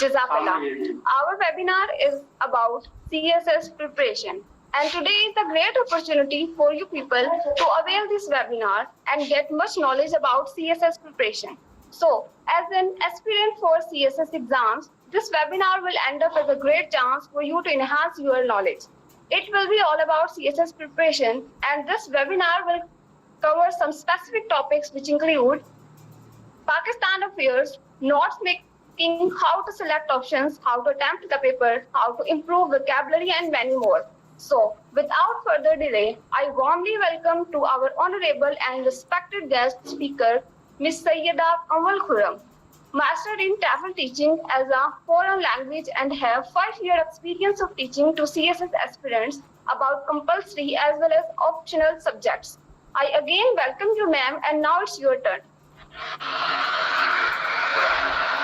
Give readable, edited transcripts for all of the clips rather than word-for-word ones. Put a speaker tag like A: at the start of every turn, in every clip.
A: Jazakallah. Our webinar is about CSS preparation, and today is a great opportunity for you people to avail this webinar and get much knowledge about CSS preparation. So, as an aspirant for CSS exams, this webinar will end up as a great chance for you to enhance your knowledge. It will be all about CSS preparation, and this webinar will cover some specific topics which include Pakistan affairs, notes making, how to select options, how to attempt the paper, how to improve vocabulary, and many more. So, without further delay, I warmly welcome to our honorable and respected guest speaker, Ms. Sayyida Amal Khurram, mastered in TEFL teaching as a foreign language and have 5-year experience of teaching to CSS aspirants about compulsory as well as optional subjects. I again welcome you, ma'am, and now it's your turn.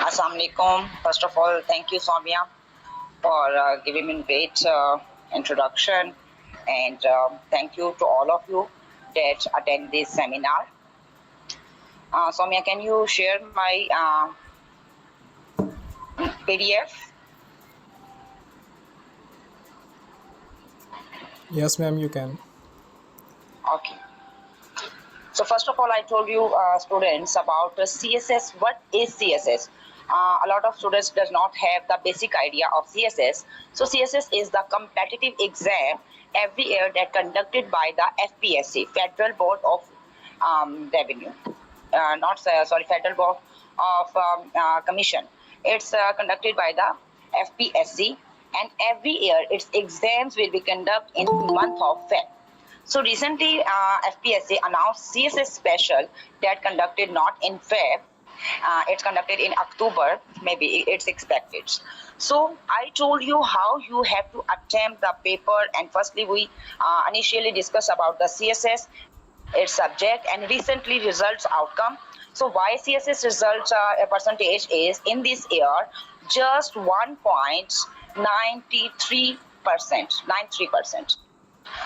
B: Assalamu alaikum. First of all, thank you, Soumya, for giving me great introduction, and thank you to all of you that attend this seminar. Soumya, can you share my PDF?
C: Yes, ma'am, you can.
B: Okay. So first of all, I told you students about CSS. What is CSS? A lot of students does not have the basic idea of CSS. So CSS is the competitive exam every year that conducted by the FPSC, Federal Board of Revenue, Federal Board of Commission. It's conducted by the FPSC, and every year its exams will be conducted in the month of Feb. So recently, FPSC announced CSS special that conducted not in Feb. It's conducted in October, maybe it's expected. So I told you how you have to attempt the paper, and firstly we initially discussed about the CSS, its subject, and recently results outcome. So why CSS results percentage is in this year just 1.93%, 93%.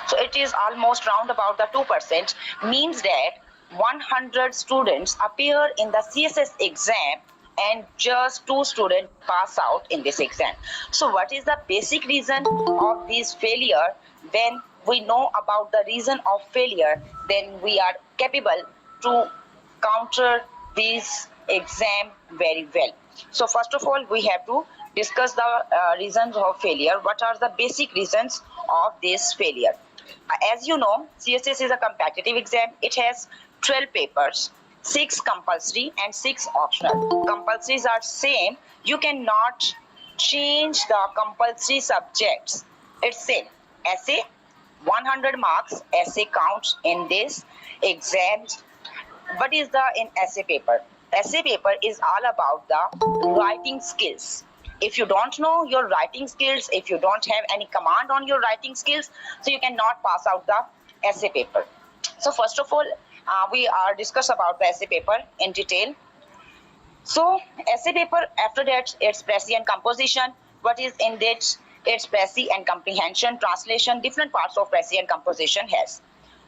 B: So it is almost round about the 2%, means that 100 students appear in the CSS exam and just 2 students pass out in this exam. So what is the basic reason of this failure? When we know about the reason of failure, then we are capable to counter this exam very well. So first of all, we have to discuss the reasons of failure. What are the basic reasons of this failure? As you know, CSS is a competitive exam. It has 12 papers, 6 compulsory and 6 optional. Compulsories are same. You cannot change the compulsory subjects. It's same. Essay, 100 marks. Essay counts in this exam. What is the in essay paper? Essay paper is all about the writing skills. If you don't know your writing skills, if you don't have any command on your writing skills, so you cannot pass out the essay paper. So first of all, we are discuss about the essay paper in detail. So essay paper, after that, it's Precis and composition. What is in that? It's Precis and comprehension, translation, different parts of Precis and composition has.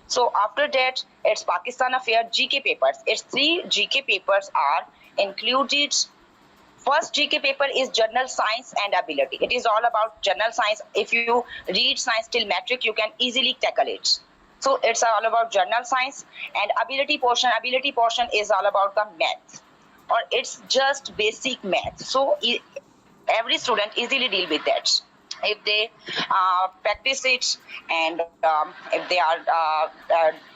B: So after that, it's Pakistan Affair GK papers. Its 3 GK papers are included. First GK paper is General Science and Ability. It is all about General Science. If you read science till metric, you can easily tackle it. So it's all about General Science. And Ability portion is all about the math, or it's just basic math. So every student easily deal with that if they practice it, and if they are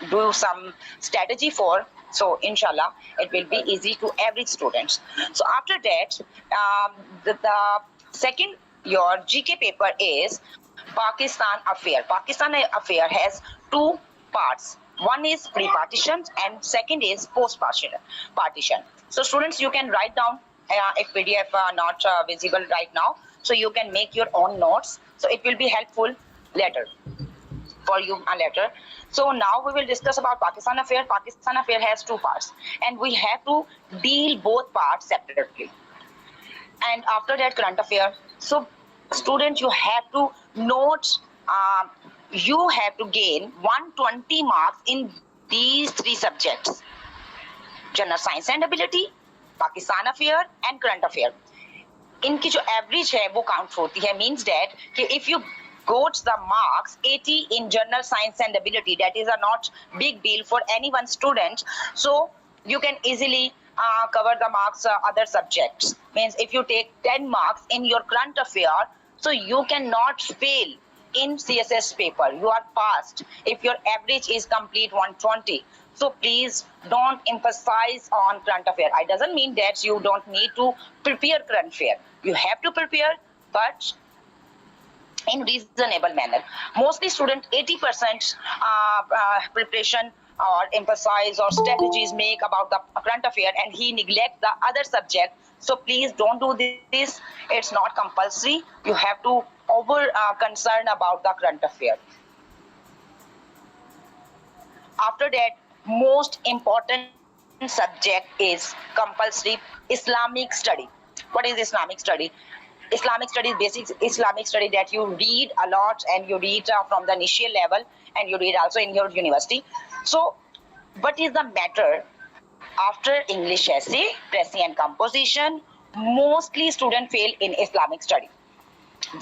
B: do some strategy for. So inshallah, it will be easy to every student. So after that, the second your GK paper is Pakistan affair. Pakistan affair has two parts. One is pre-partition and second is post-partition. So students, you can write down if PDF not visible right now. So you can make your own notes. So it will be helpful later for you later. So now we will discuss about Pakistan affair. Pakistan affair has two parts and we have to deal both parts separately. And after that, current affair. So students, you have to note, you have to gain 120 marks in these three subjects: general science and ability, Pakistan affair and current affair. इनकी जो average है वो count होती है. Means that कि if you got the marks 80 in general science and ability, that is a not big deal for any one student. So you can easily cover the marks other subjects. Means if you take 10 marks in your current affair, so you cannot fail in CSS paper. You are passed if your average is complete 120. So please don't emphasize on current affair. It doesn't mean that you don't need to prepare current affair. You have to prepare, but in reasonable manner. Mostly student 80% preparation or emphasize or strategies make about the current affair and he neglect the other subject. So please don't do this. It's not compulsory. You have to over concern about the current affair. After that, most important subject is compulsory Islamic study. What is Islamic study? Islamic study is basic Islamic study that you read a lot and you read from the initial level and you read also in your university. So what is the matter after English essay, Precis and composition? Mostly students fail in Islamic study.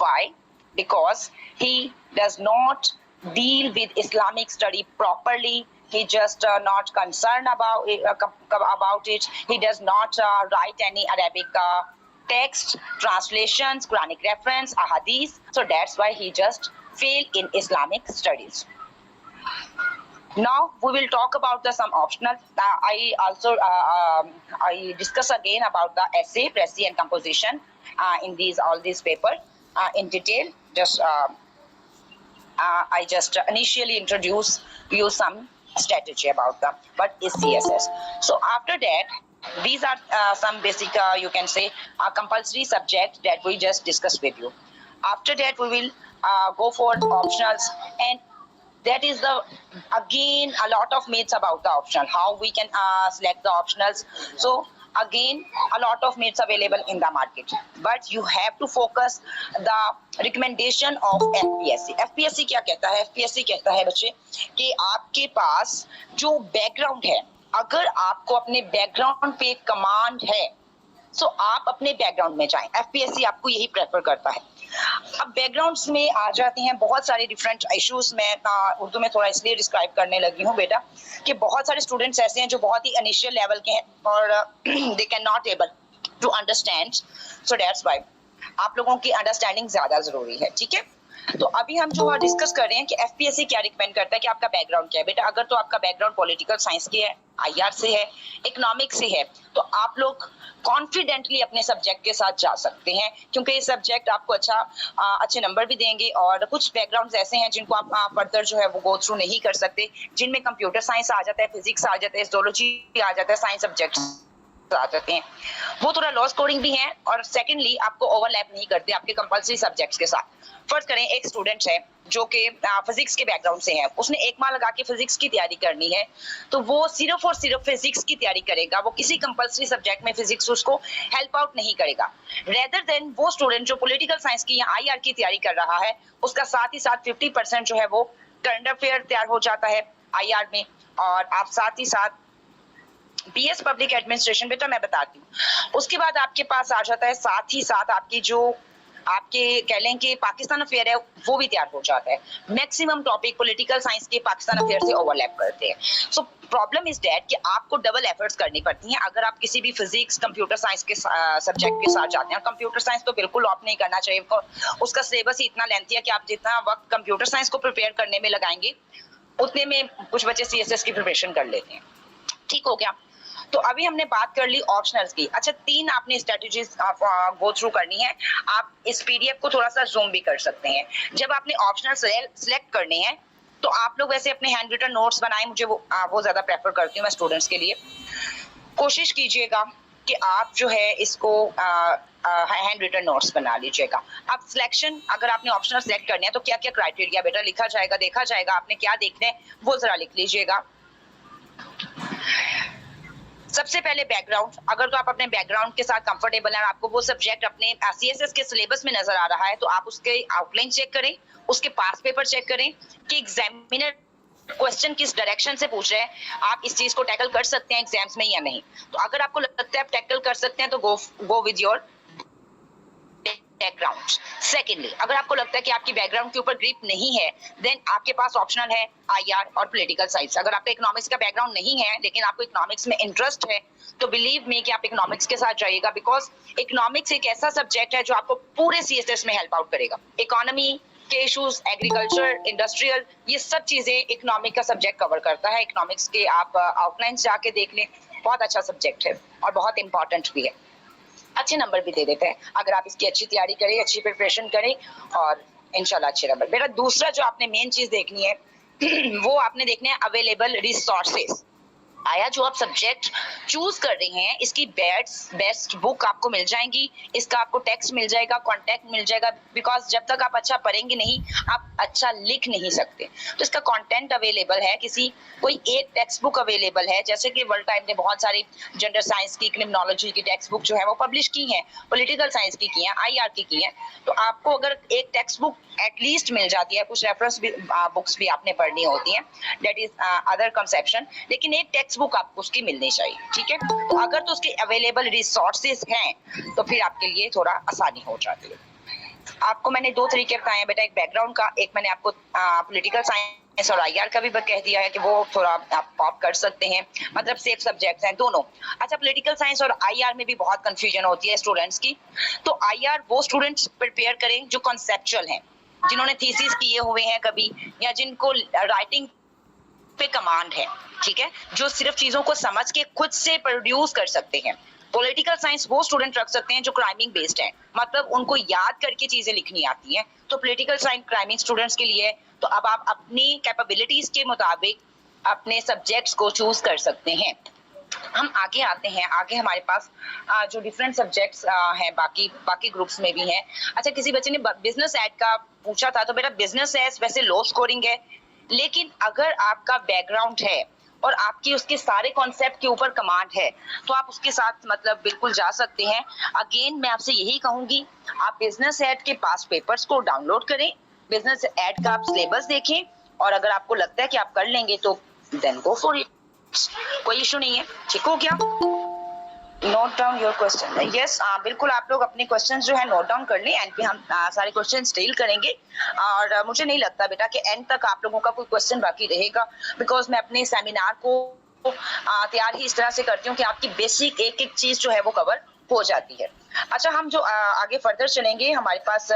B: Why? Because he does not deal with Islamic study properly. He just not concerned about it. He does not write any Arabic text, translations, Quranic reference, ahadith. So that's why he just failed in Islamic studies. Now we will talk about the some optional. I also I discuss again about the essay, Precis and composition in all these paper in detail. Just I just initially introduce you some strategy about the what is CSS. So after that, these are some basic you can say compulsory subject that we just discussed with you. After that, we will go for optionals, and that is the again a lot of myths about the optional, how we can select the optionals. So again a lot of myths available in the market, but you have to focus the recommendation of FPSC. FPSC क्या कहता है? FPSC कहता है बच्चे कि आपके पास जो background है, अगर आपको अपने बैकग्राउंड पे कमांड है तो आप अपने बैकग्राउंड में जाएं. FPSC आपको यही प्रेफर करता है. अब बैकग्राउंड्स में आ जाते हैं बहुत सारे डिफरेंट इश्यूज. मैं उर्दू में थोड़ा इसलिए डिस्क्राइब करने लगी हूँ बेटा कि बहुत सारे स्टूडेंट्स ऐसे हैं जो बहुत ही इनिशियल लेवल के हैं और they can not able to understand. So that's why आप लोगों की अंडरस्टैंडिंग ज्यादा जरूरी है. ठीक है, तो अभी हम जो डिस्कस कर रहे हैं कि FPSC क्या रिकमेंड करता है कि आपका बैकग्राउंड क्या है. बेटा अगर तो आपका बैकग्राउंड पॉलिटिकल साइंस के है, IR से है, इकोनॉमिक्स से है, तो आप लोग कॉन्फिडेंटली अपने सब्जेक्ट के साथ जा सकते हैं क्योंकि ये सब्जेक्ट आपको अच्छे नंबर भी देंगे. और कुछ बैकग्राउंड्स ऐसे हैं जिनको आप फर्दर जो है वो गो थ्रू नहीं कर सकते, जिनमें कंप्यूटर साइंस आ जाता है, फिजिक्स आ जाता है, जोलॉजी आ जाता है, साइंस सब्जेक्ट्स आ जाते हैं. वो थोड़ा लॉ स्कोरिंग भी है और सेकेंडली आपको ओवरलैप नहीं करते आपके कंपल्सरी सब्जेक्ट्स के साथ. फर्स्ट करें, एक स्टूडेंट है जो कि फिजिक्स के बैकग्राउंड से है, उसने एक माह लगा के फिजिक्स की तैयारी करनी है, तो वो सिर्फ और सिर्फ फिजिक्स की तैयारी करेगा, वो किसी कंपल्सरी सब्जेक्ट में फिजिक्स उसको हेल्प आउट नहीं करेगा. रेदर देन वो स्टूडेंट जो पॉलिटिकल साइंस की या IR की तैयारी कर रहा है, उसका साथ ही साथ 50% जो है वो करंट अफेयर तैयार हो जाता है IR में. और आप साथ ही साथ BS पब्लिक एडमिनिस्ट्रेशन, बेटा मैं बताती हूँ, उसके बाद आपके पास आ जाता है साथ ही साथ आपकी जो आपके कह लें कि पाकिस्तान अफेयर है वो भी तैयार हो जाता है. मैक्सिमम टॉपिक पॉलिटिकल साइंस के पाकिस्तान अफेयर से ओवरलैप करते हैं. सो प्रॉब्लम इज दैट कि आपको डबल एफर्ट्स करनी पड़ती हैं अगर आप किसी भी फिजिक्स कंप्यूटर साइंस के सब्जेक्ट के साथ जाते हैं. कंप्यूटर साइंस तो बिल्कुल ऑप्ट नहीं करना चाहिए, उसका सिलेबस ही इतना लेंथी है कि आप जितना वक्त कंप्यूटर साइंस को प्रिपेयर करने में लगाएंगे उतने में कुछ बच्चे CSS की प्रिपरेशन कर लेते हैं. ठीक हो गया. तो अभी हमने बात कर ली ऑप्शनल्स की। अच्छा, 3 आपने स्ट्रेटजीज गो थ्रू करनी है। आप इस पीडीएफ को थोड़ा सा जूम भी कर सकते हैं। जब आपने ऑप्शनल सिलेक्ट करने हैं तो आप लोग वैसे अपने हैंड रिटन नोट्स बनाएं, मुझे वो ज्यादा प्रेफर करती हूँ मैं स्टूडेंट्स के लिए। कोशिश कीजिएगा कि आप जो है इसको हैंड रिटन नोट्स बना लीजिएगा। अब सिलेक्शन, अगर आपने ऑप्शनल सिलेक्ट करने हैं तो क्या क्या क्राइटेरिया बेटा लिखा जाएगा, देखा जाएगा, आपने क्या देखना है वो जरा लिख लीजिएगा। सबसे पहले बैकग्राउंड, अगर तो आप अपने बैकग्राउंड के साथ कंफर्टेबल हैं, आपको वो सब्जेक्ट अपने सीएसएस के सिलेबस में नजर आ रहा है, तो आप उसके आउटलाइन चेक करें, उसके पास पेपर चेक करें कि एग्जामिनर क्वेश्चन किस डायरेक्शन से पूछ रहे हैं, आप इस चीज को टैकल कर सकते हैं एग्जाम्स में या नहीं। तो अगर आपको लगता है आप टैकल कर सकते हैं तो go with your background. Secondly, अगर आपको लगता है कि आपकी बैकग्राउंड के ऊपर ग्रिप नहीं है, देन आपके पास ऑप्शनल है आईआर और पॉलिटिकल साइंस। अगर आपका इकोनॉमिक्स का बैकग्राउंड नहीं है लेकिन आपको इकोनॉमिक्स में इंटरेस्ट है तो बिलीव मी कि आप इकोनॉमिक्स के साथ जाइएगा, बिकॉज इकोनॉमिक्स एक ऐसा सब्जेक्ट है जो आपको पूरे सीएसएस में हेल्प आउट करेगा। इकोनॉमी के इश्यूज, एग्रीकल्चर, इंडस्ट्रियल, ये सब चीजें इकोनॉमिक का सब्जेक्ट कवर करता है। इकोनॉमिक्स के आप आउटलाइन जाके देख लें, बहुत अच्छा सब्जेक्ट है और बहुत इंपॉर्टेंट भी है। अच्छे नंबर भी दे देते हैं अगर आप इसकी अच्छी तैयारी करें, अच्छी प्रिपरेशन करें और इंशाल्लाह अच्छे नंबर। बेटा दूसरा जो आपने मेन चीज देखनी है वो आपने देखना है अवेलेबल रिसोर्सेज। आया जो आप सब्जेक्ट चूज कर रहे हैं इसकी बेस्ट बुक आपको मिल जाएंगी, इसका आपको टेक्स्ट मिल जाएगा, कॉन्टेक्ट मिल जाएगा, बिकॉज जब तक आप अच्छा पढ़ेंगे नहीं आप अच्छा लिख नहीं सकते। तो इसका कंटेंट अवेलेबल है, कोई एक टेक्स्ट बुक अवेलेबल है, जैसे कि वर्ल्ड टाइम ने बहुत सारी जेंडर साइंस की, क्रिमिनोलॉजी की टेक्स्ट बुक जो है वो पब्लिश की है, पॉलिटिकल साइंस की है, आईआर की है। तो आपको अगर एक टेक्स्ट बुक एटलीस्ट मिल जाती है, कुछ रेफरेंस बुक्स भी आपने पढ़नी होती है, दैट इज अदर कंसेप्शन, लेकिन एक टेक्स्ट बुक आपको उसकी मिलनी चाहिए, ठीक है। तो अगर तो उसके अवेलेबल रिसोर्सेज हैं तो फिर आपके लिए थोड़ा आसानी हो जाती है। आपको मैंने 2 तरीके बताए हैं बेटा, एक बैकग्राउंड का, एक मैंने आपको पॉलिटिकल साइंस और आईआर का भी कह दिया है कि वो थोड़ा आप ऑप्ट कर सकते हैं, मतलब सेफ सब्जेक्ट्स हैं दोनों। अच्छा, पॉलिटिकल साइंस और आईआर में भी बहुत कंफ्यूजन होती है स्टूडेंट्स की। तो आईआर वो स्टूडेंट्स प्रिपेयर करें जो कॉन्सेप्चुअल हैं, जिन्होंने थीसिस किए हुए हैं कभी, या जिनको राइटिंग पे कमांड है, ठीक है, जो सिर्फ चीजों को समझ के खुद से प्रोड्यूस कर सकते हैं। पॉलिटिकल साइंस वो स्टूडेंट रख सकते हैं जो क्राइमिंग बेस्ड है, मतलब उनको याद करके चीजें लिखनी आती हैं, तो पॉलिटिकल साइंस क्राइमिंग स्टूडेंट्स के लिए है। तो अब आप अपनी कैपेबिलिटीज के मुताबिक अपने सब्जेक्ट्स को चूज कर सकते हैं। हम आगे आते हैं, आगे हमारे पास जो डिफरेंट सब्जेक्ट्स हैं बाकी ग्रुप्स में भी हैं। अच्छा, किसी बच्चे ने बिजनेस एड का पूछा था, तो बेटा बिजनेस एड वैसे लो स्कोरिंग है, लेकिन अगर आपका बैकग्राउंड है और आपकी उसके सारे कॉन्सेप्ट के ऊपर कमांड है तो आप उसके साथ मतलब बिल्कुल जा सकते हैं। अगेन मैं आपसे यही कहूंगी, आप बिजनेस एड के पास पेपर्स को डाउनलोड करें, बिजनेस एड का आप सिलेबस देखें, और अगर आपको लगता है कि आप कर लेंगे तो देन गो फॉर इट, कोई इशू नहीं है। ठीक हो गया? Note down your question. Yes, बिल्कुल आप लोग अपने क्वेश्चंस जो है नोट डाउन कर लें, एंड पे हम सारे क्वेश्चंस डील करेंगे। और मुझे नहीं लगता बेटा कि एंड तक आप लोगों का कोई क्वेश्चन बाकी रहेगा, बिकॉज मैं अपने सेमिनार को तैयार ही इस तरह से करती हूँ कि आपकी बेसिक एक एक चीज जो है वो कवर हो जाती है। अच्छा, हम जो आगे फर्दर चलेंगे, हमारे पास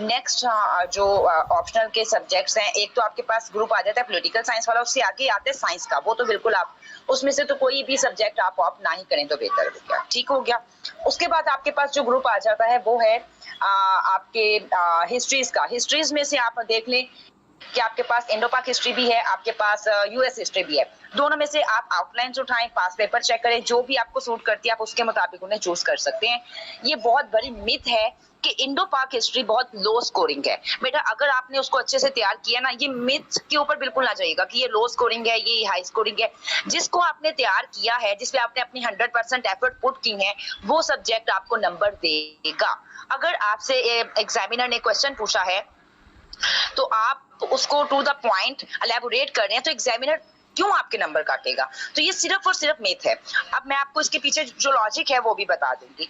B: नेक्स्ट जो ऑप्शनल के सब्जेक्ट्स हैं, एक तो आपके पास ग्रुप आ जाता है पॉलिटिकल साइंस वाला, उससे आगे आता है साइंस का, वो तो बिल्कुल आप उसमें से तो कोई भी सब्जेक्ट आप ऑप्ट ना ही करें तो बेहतर हो गया। ठीक हो गया? उसके बाद आपके पास जो ग्रुप आ जाता है वो है आपके हिस्ट्रीज का। हिस्ट्रीज में से आप देख लें कि आपके पास इंडो पाक हिस्ट्री भी है, आपके पास यूएस हिस्ट्री भी है। दोनों में से आप आउटलाइंस उठाएं, पास पेपर चेक करें, जो भी आपको सूट करती है आप उसके मुताबिक उन्हें चूज कर सकते हैं। ये बहुत बड़ी मिथ है कि इंडो पाक हिस्ट्री बहुत लो स्कोरिंग है। बेटा अगर आपने उसको अच्छे से तैयार किया ना, ये मिथ के ऊपर बिल्कुल ना जाइएगा कि ये लो स्कोरिंग है, ये हाई स्कोरिंग है। जिसको आपने तैयार किया है, जिसपे आपने अपनी 100% एफर्ट पुट की है, वो सब्जेक्ट आपको नंबर देगा। अगर आपसे एग्जामिनर ने क्वेश्चन पूछा है तो आप उसको टू द पॉइंट एलैबोरेट कर रहे हैं, तो एग्जामिनर क्यों आपके नंबर काटेगा? तो ये सिर्फ और सिर्फ मिथ है। अब मैं आपको इसके पीछे जो लॉजिक है वो भी बता दूंगी।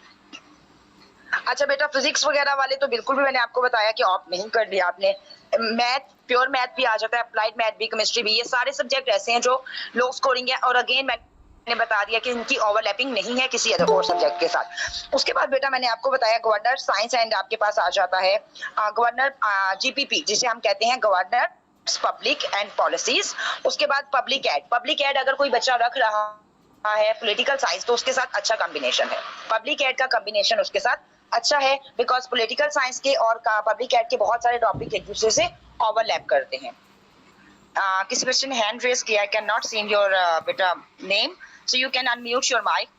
B: अच्छा बेटा, फिजिक्स वगैरह वाले तो बिल्कुल भी मैंने आपको बताया कि ऑप्ट नहीं कर दिया आपने। मैथ, प्योर मैथ भी आ जाता है, अप्लाइड मैथ भी, केमिस्ट्री भी, ये सारे सब्जेक्ट ऐसे हैं जो लो स्कोरिंग है। और अगेन मैंने बता दिया कि इनकी ओवरलैपिंग नहीं है किसी अदर और सब्जेक्ट के साथ। उसके बाद बेटा मैंने आपको बताया गवर्नर साइंस एंड आपके पास आ जाता है गवर्नर जीपीपी, जिसे हम कहते हैं गवर्नर पब्लिक एंड पॉलिसीज। उसके बाद पब्लिक एड। पब्लिक एड अगर कोई बच्चा रख रहा है पॉलिटिकल साइंस, तो उसके साथ अच्छा कॉम्बिनेशन है। पब्लिक एड का कॉम्बिनेशन उसके साथ अच्छा है, बिकॉज पॉलिटिकल साइंस के और पब्लिक एड के बहुत सारे टॉपिक एक दूसरे से ओवरलैप करते हैं। किसी बच्चे ने हैंड रेज किया, I can not see your बेटा name, so you can unmute your mic.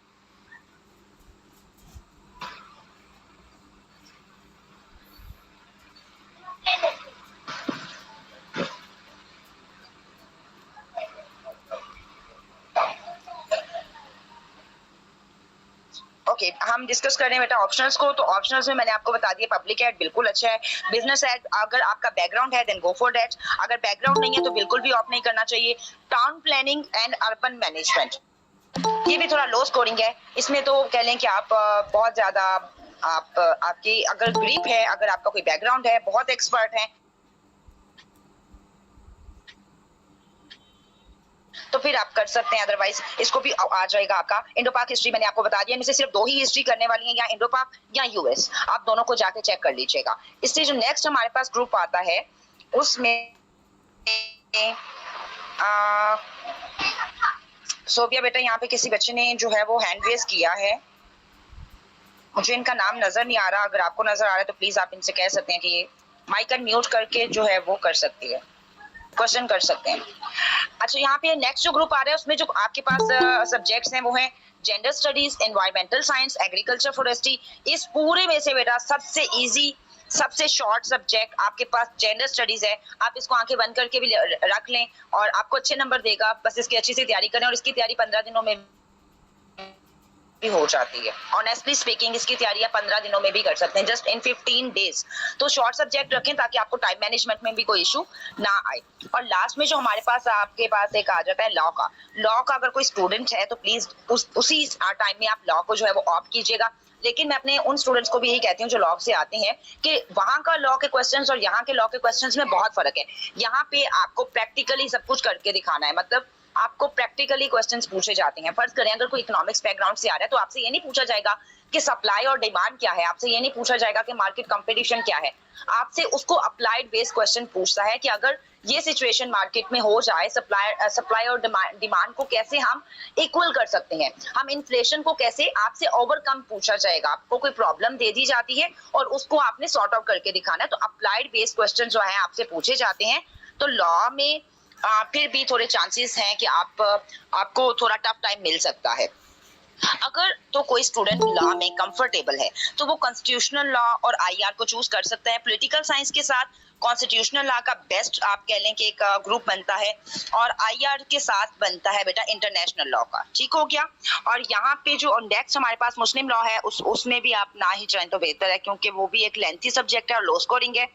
B: Okay, हम डिस्कस कर रहे हैं बेटा ऑप्शनल्स को। तो ऑप्शनल्स में मैंने आपको बता दिया पब्लिक एड बिल्कुल अच्छा है, बिजनेस एड अगर आपका बैकग्राउंड है देन गो फॉर दैट, अगर बैकग्राउंड नहीं है तो बिल्कुल भी ऑप्ट नहीं करना चाहिए। Town planning and urban management ये भी थोड़ा लो स्कोरिंग है, इसमें तो कह लें कि आप बहुत ज्यादा आपकी अगर ग्रिप है, अगर आपका कोई बैकग्राउंड है, बहुत एक्सपर्ट है, तो फिर आप कर सकते हैं, अदरवाइज इसको भी आ जाएगा आपका। इंडो पाक हिस्ट्री मैंने आपको बता दिया, इनमें से सिर्फ 2 ही हिस्ट्री करने वाली हैं, या इंडो पाक या यूएस, आप दोनों को जाके चेक कर लीजिएगा। इससे जो नेक्स्ट हमारे पास ग्रुप आता है उसमें सोफिया बेटा, यहाँ पे किसी बच्चे ने जो है वो हैंड रेज किया है, मुझे इनका नाम नजर नहीं आ रहा, अगर आपको नजर आ रहा है तो प्लीज आप इनसे कह सकते हैं कि ये माइक अनम्यूट करके जो है वो कर सकती है, क्वेश्चन कर सकते हैं। अच्छा, यहाँ पे नेक्स्ट जो ग्रुप आ रहा है उसमें जो आपके पास सब्जेक्ट्स हैं वो हैं gender studies, environmental science, agriculture, forestry. इस पूरे में से बेटा सबसे इजी, सबसे शॉर्ट सब्जेक्ट आपके पास जेंडर स्टडीज है। आप इसको आंखें बंद करके भी रख लें और आपको अच्छे नंबर देगा, बस इसकी अच्छी से तैयारी करें, और इसकी तैयारी 15 दिनों में भी हो जाती है। ऑनेस्टली स्पीकिंग इसकी तैयारी आप 15 दिनों में भी कर सकते हैं, जस्ट इन 15 डेज। तो शॉर्ट सब्जेक्ट रखें ताकि आपको टाइम मैनेजमेंट में भी कोई इशू ना आए। और लास्ट में जो हमारे पास आपके पास एक आ जाता है लॉ का। लॉ का अगर कोई स्टूडेंट है तो प्लीज उसी टाइम में आप लॉ को जो है वो ऑप्ट कीजिएगा। लेकिन मैं अपने उन स्टूडेंट्स को भी यही कहती हूँ जो लॉ से आते हैं कि वहां का लॉ के क्वेश्चंस और यहाँ के लॉ के क्वेश्चंस में बहुत फर्क है। यहाँ पे आपको प्रैक्टिकली सब कुछ करके दिखाना है, मतलब आपको प्रैक्टिकली क्वेश्चंस पूछे जाते हैं। फर्ज करें अगर कोई इकोनॉमिक्स बैकग्राउंड से आ रहा है तो आपसे ये नहीं पूछा जाएगा कि सप्लाई और डिमांड क्या है, आपसे ये नहीं पूछा जाएगा कि मार्केट कंपटीशन क्या है, आपसे उसको अप्लाइड बेस्ड क्वेश्चन पूछता है कि अगर ये सिचुएशन मार्केट में हो जाए, सप्लाई और डिमांड को कैसे हम इक्वल कर सकते हैं, हम इन्फ्लेशन को कैसे आपसे ओवरकम पूछा जाएगा। आपको कोई प्रॉब्लम दे दी जाती है और उसको आपने सॉर्ट आउट करके दिखाना है, तो अप्लाइड बेस्ड क्वेश्चन जो है आपसे पूछे जाते हैं। तो लॉ में फिर भी थोड़े चांसेस हैं कि आपको थोड़ा टफ टाइम मिल सकता है। अगर तो कोई स्टूडेंट लॉ में कंफर्टेबल है तो वो कॉन्स्टिट्यूशनल लॉ और आईआर को चूज कर सकता है। पॉलिटिकल साइंस के साथ कॉन्स्टिट्यूशनल लॉ का बेस्ट आप कह लें कि एक ग्रुप बनता है, और आईआर के साथ बनता है बेटा इंटरनेशनल लॉ का। ठीक हो गया। और यहाँ पे जो नेक्स्ट हमारे पास मुस्लिम लॉ है उसमें भी आप ना ही चाहें तो बेहतर है, क्योंकि वो भी एक लेंथी सब्जेक्ट है और लो स्कोरिंग है।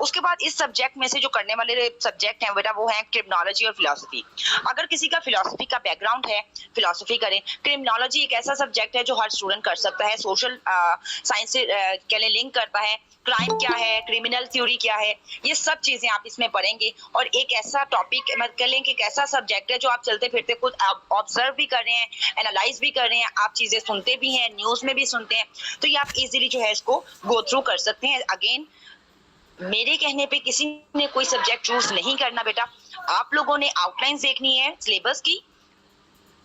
B: उसके बाद इस सब्जेक्ट में से जो करने वाले सब्जेक्ट हैं बेटा वो है क्रिमिनोलॉजी और फिलोसफी। अगर किसी का फिलोसफी का बैकग्राउंड है, फिलोसफी करें। क्रिमिनोलॉजी एक ऐसा सब्जेक्ट है जो हर स्टूडेंट कर सकता है, सोशल साइंस से कह लें लिंक करता है। क्राइम क्या है, क्रिमिनल थ्योरी क्या है, ये सब चीजें आप इसमें पढ़ेंगे। और एक ऐसा टॉपिक मतलब कह लें कि एक ऐसा सब्जेक्ट है जो आप चलते फिरते खुद ऑब्जर्व भी कर रहे हैं, एनालाइज भी कर रहे हैं, आप चीजें सुनते भी हैं, न्यूज में भी सुनते हैं, तो ये आप इजीली जो है इसको गो थ्रू कर सकते हैं। अगेन मेरे कहने पे किसी ने कोई सब्जेक्ट चूज नहीं करना बेटा, आप लोगों ने आउटलाइन देखनी है सिलेबस की,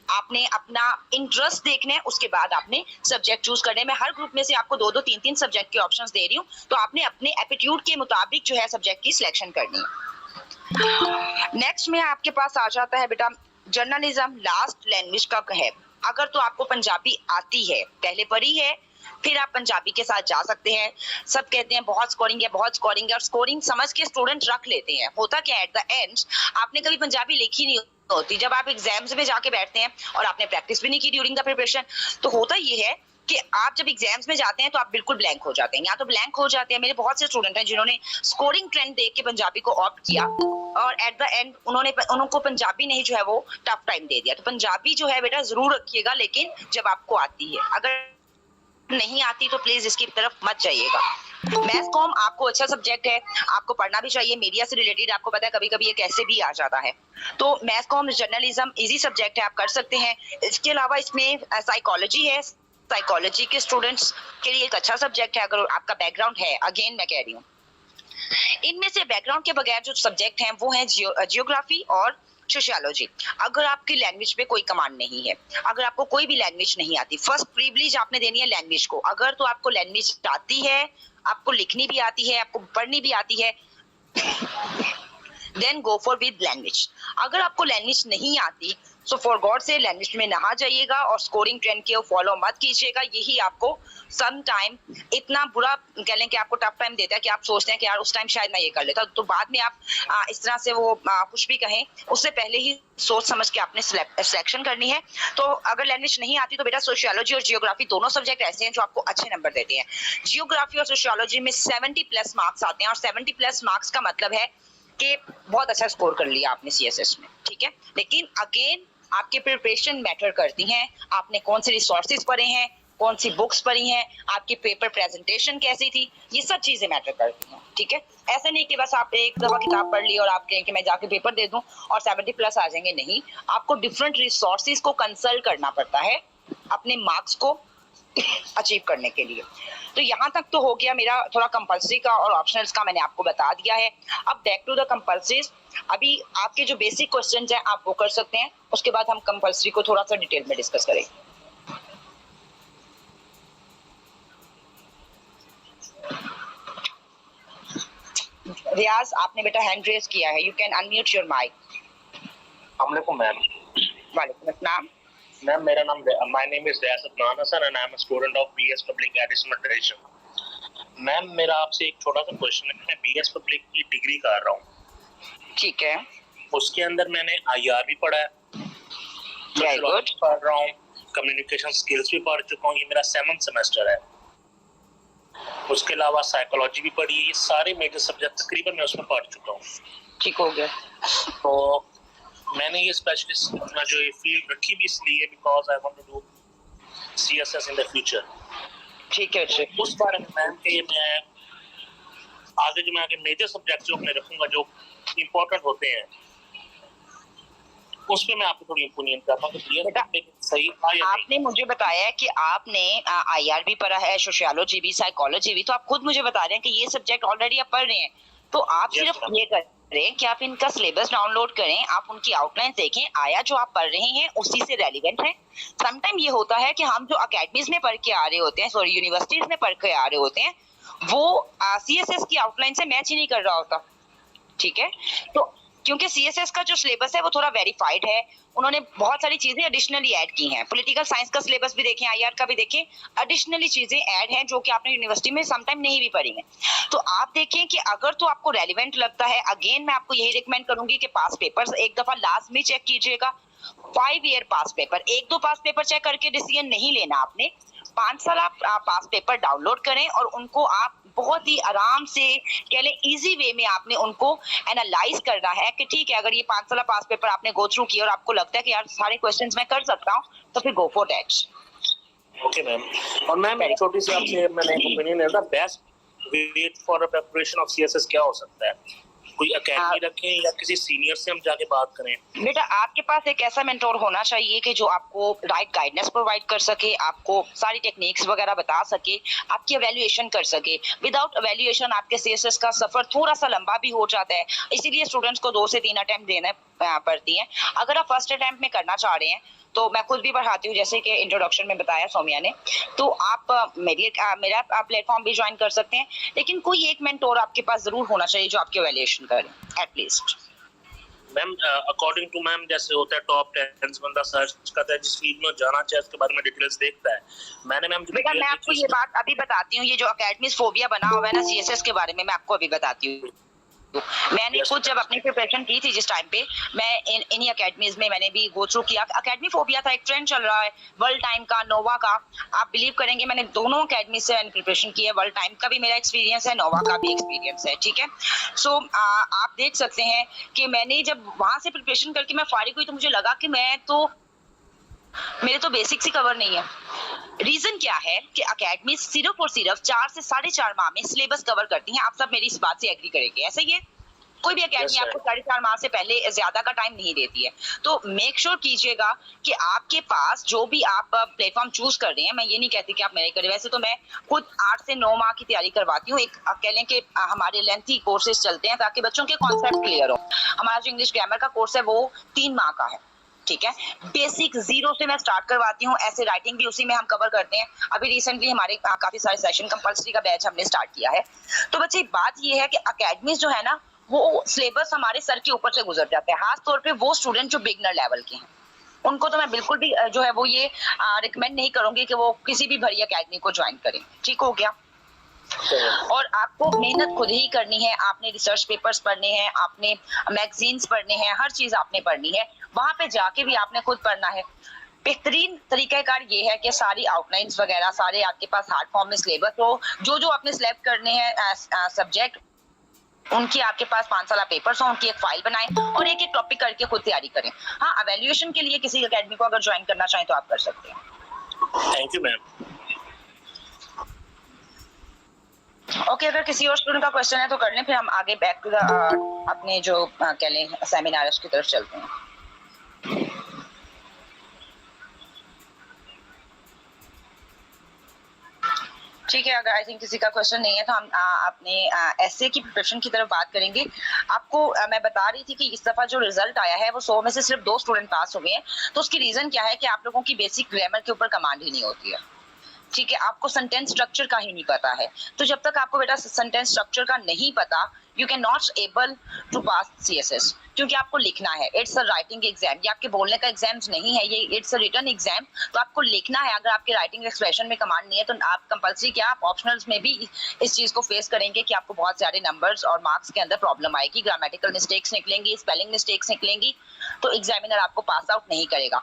B: आपने अपना इंटरेस्ट देखना है, उसके बाद आपने सब्जेक्ट चूज करने में। हर ग्रुप में से आपको 2-2 3-3 सब्जेक्ट के ऑप्शंस दे रही हूँ, तो आपने अपने एप्टीट्यूड के मुताबिक जो है सब्जेक्ट की सिलेक्शन करनी है। नेक्स्ट में आपके पास आ जाता है बेटा जर्नलिज्म, लास्ट लैंग्वेज का है। अगर तो आपको पंजाबी आती है, पहले पढ़ी है, फिर आप पंजाबी के साथ जा सकते हैं। सब कहते हैं बहुत स्कोरिंग है, बहुत स्कोरिंग है, और स्कोरिंग समझ के स्टूडेंट रख लेते हैं। होता क्या है, एट द एंड आपने कभी पंजाबी लिखी नहीं होती, जब आप एग्जाम्स में जाके बैठते हैं और आपने प्रैक्टिस भी नहीं की ड्यूरिंग द प्रिपरेशन, तो होता ये है कि आप जब एग्जाम्स में जाते हैं तो आप बिल्कुल ब्लैंक हो जाते हैं, या तो ब्लैंक हो जाते हैं। मेरे बहुत से स्टूडेंट हैं जिन्होंने स्कोरिंग ट्रेंड देख के पंजाबी को ऑप्ट किया और एट द एंड उनको पंजाबी नहीं जो है वो टफ टाइम दे दिया। तो पंजाबी जो है बेटा जरूर रखिएगा, लेकिन जब आपको आती है, अगर नहीं आती तो प्लीज इसकी तरफ मत जाइएगा। मैथ कॉम आपको अच्छा सब्जेक्ट है, आपको पढ़ना भी चाहिए, मीडिया से रिलेटेड आपको पता है कभी कभी ये कैसे भी आ जाता है। तो math com journalism easy subject है, आप कर सकते हैं। इसके अलावा इसमें साइकोलॉजी है, साइकोलॉजी के स्टूडेंट्स के लिए एक अच्छा सब्जेक्ट है अगर आपका बैकग्राउंड है। अगेन मैं कह रही हूँ, इनमें से बैकग्राउंड के बगैर जो सब्जेक्ट हैं वो हैं जियोग्राफी और सोशियोलॉजी, अगर आपकी लैंग्वेज पे कोई कमांड नहीं है, अगर आपको कोई भी लैंग्वेज नहीं आती, फर्स्ट प्रिविलेज आपने देनी है लैंग्वेज को। अगर तो आपको लैंग्वेज आती है, आपको लिखनी भी आती है, आपको पढ़नी भी आती है, then go for with language. अगर आपको लैंग्वेज नहीं आती सो फॉर गॉड से लैंग्वेज में नहा जाइएगा और स्कोरिंग ट्रेंड के फॉलो मत कीजिएगा। यही आपको सम टाइम इतना बुरा कह लें कि आपको टफ टाइम देता है कि आप सोचते हैं कि यार उस टाइम शायद मैं ये कर लेता, तो बाद में आप इस तरह से वो कुछ भी कहें उससे पहले ही सोच समझ के आपने सिलेक्शन करनी है। तो अगर लैंग्वेज नहीं आती तो बेटा सोशियोलॉजी और जियोग्राफी दोनों सब्जेक्ट ऐसे हैं जो आपको अच्छे नंबर देते हैं। जियोग्राफी और सोशियोलॉजी में 70+ मार्क्स आते हैं और 70+ मार्क्स का मतलब है कि बहुत अच्छा स्कोर कर लिया आपने सीएसएस में, ठीक है। लेकिन अगेन आपके प्रिपरेशन मैटर करती हैं, आपने कौन से रिसोर्सेज पढ़े हैं, कौन सी बुक्स पढ़ी हैं, आपकी पेपर प्रेजेंटेशन कैसी थी, ये सब चीजें मैटर करती हैं, ठीक है। ऐसा नहीं कि बस आप एक दफा किताब पढ़ ली और आप कहें कि मैं जाके पेपर दे दूं और 70+ आ जाएंगे, नहीं। आपको डिफरेंट रिसोर्सेज को कंसल्ट करना पड़ता है अपने मार्क्स को अचीव करने के लिए। तो यहाँ तक तो हो गया मेरा थोड़ा कंपल्सरी का और ऑप्शनल्स का मैंने आपको बता दिया है। अब बैक टू द कंपल्सरीज। अभी आपके जो बेसिक क्वेश्चंस हैं आप वो कर सकते हैं, उसके बाद हम कंपल्सरी को थोड़ा सा डिटेल में डिस्कस करेंगे। रियाज आपने बेटा हैंड रेज किया है, you can unmute your mic.
D: अस्सलाम वालेकुम मैम।
B: वालेकुम अस्सलाम।
D: मैम मेरा नाम my name is Riyaz Adnan Hasan and I am a student of BS public एडिशन मॉडरेशन। मैम मेरा आपसे एक छोटा सा क्वेश्चन है। मैं बीएस पब्लिक की डिग्री कर रहा हूँ,
B: ठीक है,
D: उसके अंदर मैंने आईआर भी पढ़ा है,
B: वेरी गुड,
D: पढ़ रहा हूँ, कम्युनिकेशन स्किल्स भी पढ़ चुका हूँ, ये मेरा 7th सेमेस्टर है। उसके अलावा साइकोलॉजी भी पढ़ी है, ये सारे मेजर सब्जेक्ट तकरीबन मैं उसमें पढ़ चुका हूँ।
B: ठीक हो गया।
D: तो मैंने ये स्पेशलिस्ट अपना जो ये फील्ड रखी भी इसलिए because I want to do CSS in the future.
B: ठीक है,
D: तो उस बारे में मैम के मैं आगे जो मैं आगे मेजर सब्जेक्ट जो अपने रखूंगा जो इम्पोर्टेंट होते हैं उस पे मैं आपको थोड़ी ओपिनियन करता हूँ कि
B: बेटा,
D: सही था या नहीं।
B: आपने मुझे बताया कि आपने आईआर भी पढ़ा है, सोशियोलॉजी भी, साइकोलॉजी भी, तो आप खुद मुझे बता रहे हैं कि ये सब्जेक्ट ऑलरेडी आप पढ़ रहे हैं। तो आप
D: Yes,
B: सिर्फ
D: ma'am.
B: ये करें कि आप इनका सिलेबस डाउनलोड करें, आप उनकी आउटलाइन देखें, आया जो आप पढ़ रहे हैं उसी से रेलिवेंट है। समटाइम ये होता है कि हम जो अकेडमीज में पढ़ के आ रहे होते हैं, सॉरी यूनिवर्सिटीज में पढ़ के आ रहे होते हैं, वो सीएसएस की आउटलाइन से मैच ही नहीं कर रहा होता, ठीक है। तो क्योंकि सीएसएस का जो सिलेबस है वो थोड़ा वेरीफाइड है, उन्होंने बहुत सारी चीजें एडिशनली ऐड की हैं। पॉलिटिकल साइंस का सिलेबस भी देखें, आईआर का भी देखें, एडिशनली चीजें ऐड हैं जो कि आपने यूनिवर्सिटी में समटाइम नहीं भी पढ़ी हैं। तो आप देखें कि अगर तो आपको रेलिवेंट लगता है, अगेन मैं आपको यही रिकमेंड करूंगी कि पास पेपर्स एक दफा लास्ट में चेक कीजिएगा। 5 ईयर पास पेपर, 1-2 पास पेपर चेक करके डिसीजन नहीं लेना आपने। 5 साल आप पास पेपर डाउनलोड करें और उनको आप बहुत ही आराम से कह लें इजी वे में आपने उनको एनालाइज करना है कि ठीक है, अगर ये 5 साल पास पेपर आपने गो थ्रू किया और आपको लगता है कि यार सारे क्वेश्चंस मैं कर सकता हूँ, तो फिर go for that.
D: Okay ma'am. और मैम एक छोटी सी आपसे मैंने एक ओपिनियन है, best way for preparation of CSS क्या हो सकता है? कोई एकेडमी रखें या किसी सीनियर से हम जाके बात करें?
B: बेटा आपके पास एक ऐसा मेंटोर होना चाहिए कि जो आपको राइट गाइडेंस प्रोवाइड कर सके, आपको सारी टेक्निक्स वगैरह बता सके, आपकी एवेल्युएशन कर सके। विदाउट एवेल्युएशन आपके सीएसएस का सफर थोड़ा सा लंबा भी हो जाता है, इसीलिए स्टूडेंट्स को 2 से 3 अटेम्प्ट देने पड़ती हैं। अगर आप फर्स्ट अटेम्प्ट में करना चाह रहे हैं तो मैं खुद भी पढ़ाती हूँ, जैसे कि इंट्रोडक्शन में बताया सौम्या ने, तो आप मेरा प्लेटफॉर्म भी ज्वाइन कर सकते हैं। लेकिन कोई एक मेंटोर आपके पास जरूर होना चाहिए जो आपकी एवेल्युएशन करे at least.
D: Ma'am according to ma'am जैसे होता है टॉप 10 बंदा सर्च करता है जिस फील्ड में जाना चाहे उसके बारे में डिटेल्स देखता है। मैंने मैम
B: बेटा मैं आपको ये बात अभी बताती हूँ, ये जो अकेडमीज फोबिया बना हुआ है ना सीएसएस के बारे में, मैं आपको अभी बताती हूँ। मैंने खुद जब अपनी प्रिपरेशन की थी जिस टाइम पे, मैं इन्हीं अकेडमीज में मैंने भी गो थ्रू किया। अकेडमी फोबिया था, एक ट्रेंड चल रहा है वर्ल्ड टाइम का, नोवा का। आप बिलीव करेंगे मैंने दोनों अकेडमी से मैंने प्रिपरेशन की है, वर्ल्ड टाइम का भी मेरा एक्सपीरियंस है, नोवा का भी एक्सपीरियंस है, ठीक है। सो आप देख सकते हैं कि मैंने जब वहां से प्रिपरेशन करके मैं फारिग हुई तो मुझे लगा कि मेरे तो बेसिक्स ही कवर नहीं है। रीजन क्या है कि अकेडमी सिर्फ और सिर्फ 4 से 4.5 माह में सिलेबस कवर करती हैं। आप सब मेरी इस बात से एग्री करेंगे, ऐसा ही है। कोई भी एकेडमी
D: sir.
B: आपको 4.5 माह से पहले ज्यादा का टाइम नहीं देती है। तो मेक श्योर कीजिएगा कि आपके पास जो भी आप प्लेटफॉर्म चूज कर रहे हैं, मैं ये नहीं कहती कि आप मेरे करें, वैसे तो मैं खुद 8 से 9 माह की तैयारी करवाती हूँ। एक आप कह लें कि हमारे लेंथी कोर्सेज चलते हैं ताकि बच्चों के कॉन्सेप्ट क्लियर हो। हमारा जो इंग्लिश ग्रामर का कोर्स है वो 3 माह का है, ठीक है। बेसिक 0 से मैं स्टार्ट करवाती हूँ, ऐसे राइटिंग भी उसी में हम कवर करते हैं। अभी रिसेंटली हमारे काफी सारे सेशन कंपल्सरी का बैच हमने स्टार्ट किया है। तो बच्चे बात ये है कि अकेडमीज जो है ना वो सिलेबस हमारे सर के ऊपर से गुजर जाते हैं, खास तौर पे वो स्टूडेंट जो बिगनर लेवल के हैं, उनको तो मैं बिल्कुल भी जो है वो ये रिकमेंड नहीं करूंगी कि वो किसी भी बड़ी अकेडमी को ज्वाइन करें, ठीक हो गया। और आपको मेहनत खुद ही करनी है, आपने रिसर्च पेपर्स पढ़ने हैं, आपने मैगजीन्स पढ़ने हैं, हर चीज आपने पढ़नी है, वहां पे जाके भी आपने खुद पढ़ना है। बेहतरीन तरीकाकार ये है कि सारी आउटलाइंस वगैरह सारे आपके पास हार्ड फॉर्म में सिलेबस हो, जो आपने सिलेक्ट करने हैं सब्जेक्ट उनकी आपके पास 5 साल पेपर्स हो, उनकी एक फाइल बनाएं और एक एक टॉपिक करके खुद तैयारी करें। हाँ, एवेल्युएशन के लिए किसी अकेडमी को अगर ज्वाइन करना चाहें तो आप कर सकते हैं।
D: Thank you ma'am.
B: ओके, अगर किसी और स्टूडेंट का क्वेश्चन है तो कर लें, फिर हम आगे बैक टू द अपने जो कह लें सेमिनार की तरफ चलते हैं। ठीक है, अगर आई थिंक किसी का क्वेश्चन नहीं है तो हम अपने एसए की प्रिपरेशन की तरफ बात करेंगे। आपको मैं बता रही थी कि इस दफा जो रिजल्ट आया है वो 100 में से सिर्फ 2 स्टूडेंट पास हो गए हैं। तो उसकी रीजन क्या है कि आप लोगों की बेसिक ग्रामर के ऊपर कमांड ही नहीं होती है, ठीक है। आपको सेंटेंस स्ट्रक्चर का ही नहीं पता है। तो जब तक आपको बेटा सेंटेंस स्ट्रक्चर का नहीं पता, you can not able to pass CSS, क्योंकि आपको लिखना है। इट्स अ राइटिंग एग्जाम, ये आपके बोलने का एग्जाम नहीं है, ये इट्स अ रिटन एग्जाम। तो आपको लिखना है। अगर आपके राइटिंग एक्सप्रेशन में कमांड नहीं है तो आप कंपल्सरी क्या आप ऑप्शनल्स में भी इस चीज को फेस करेंगे कि आपको बहुत सारे नंबर्स और मार्क्स के अंदर प्रॉब्लम आएगी, ग्रामेटिकल मिस्टेक्स निकलेंगी, स्पेलिंग मिस्टेक्स निकलेंगी, तो एग्जामिनर आपको पास आउट नहीं करेगा।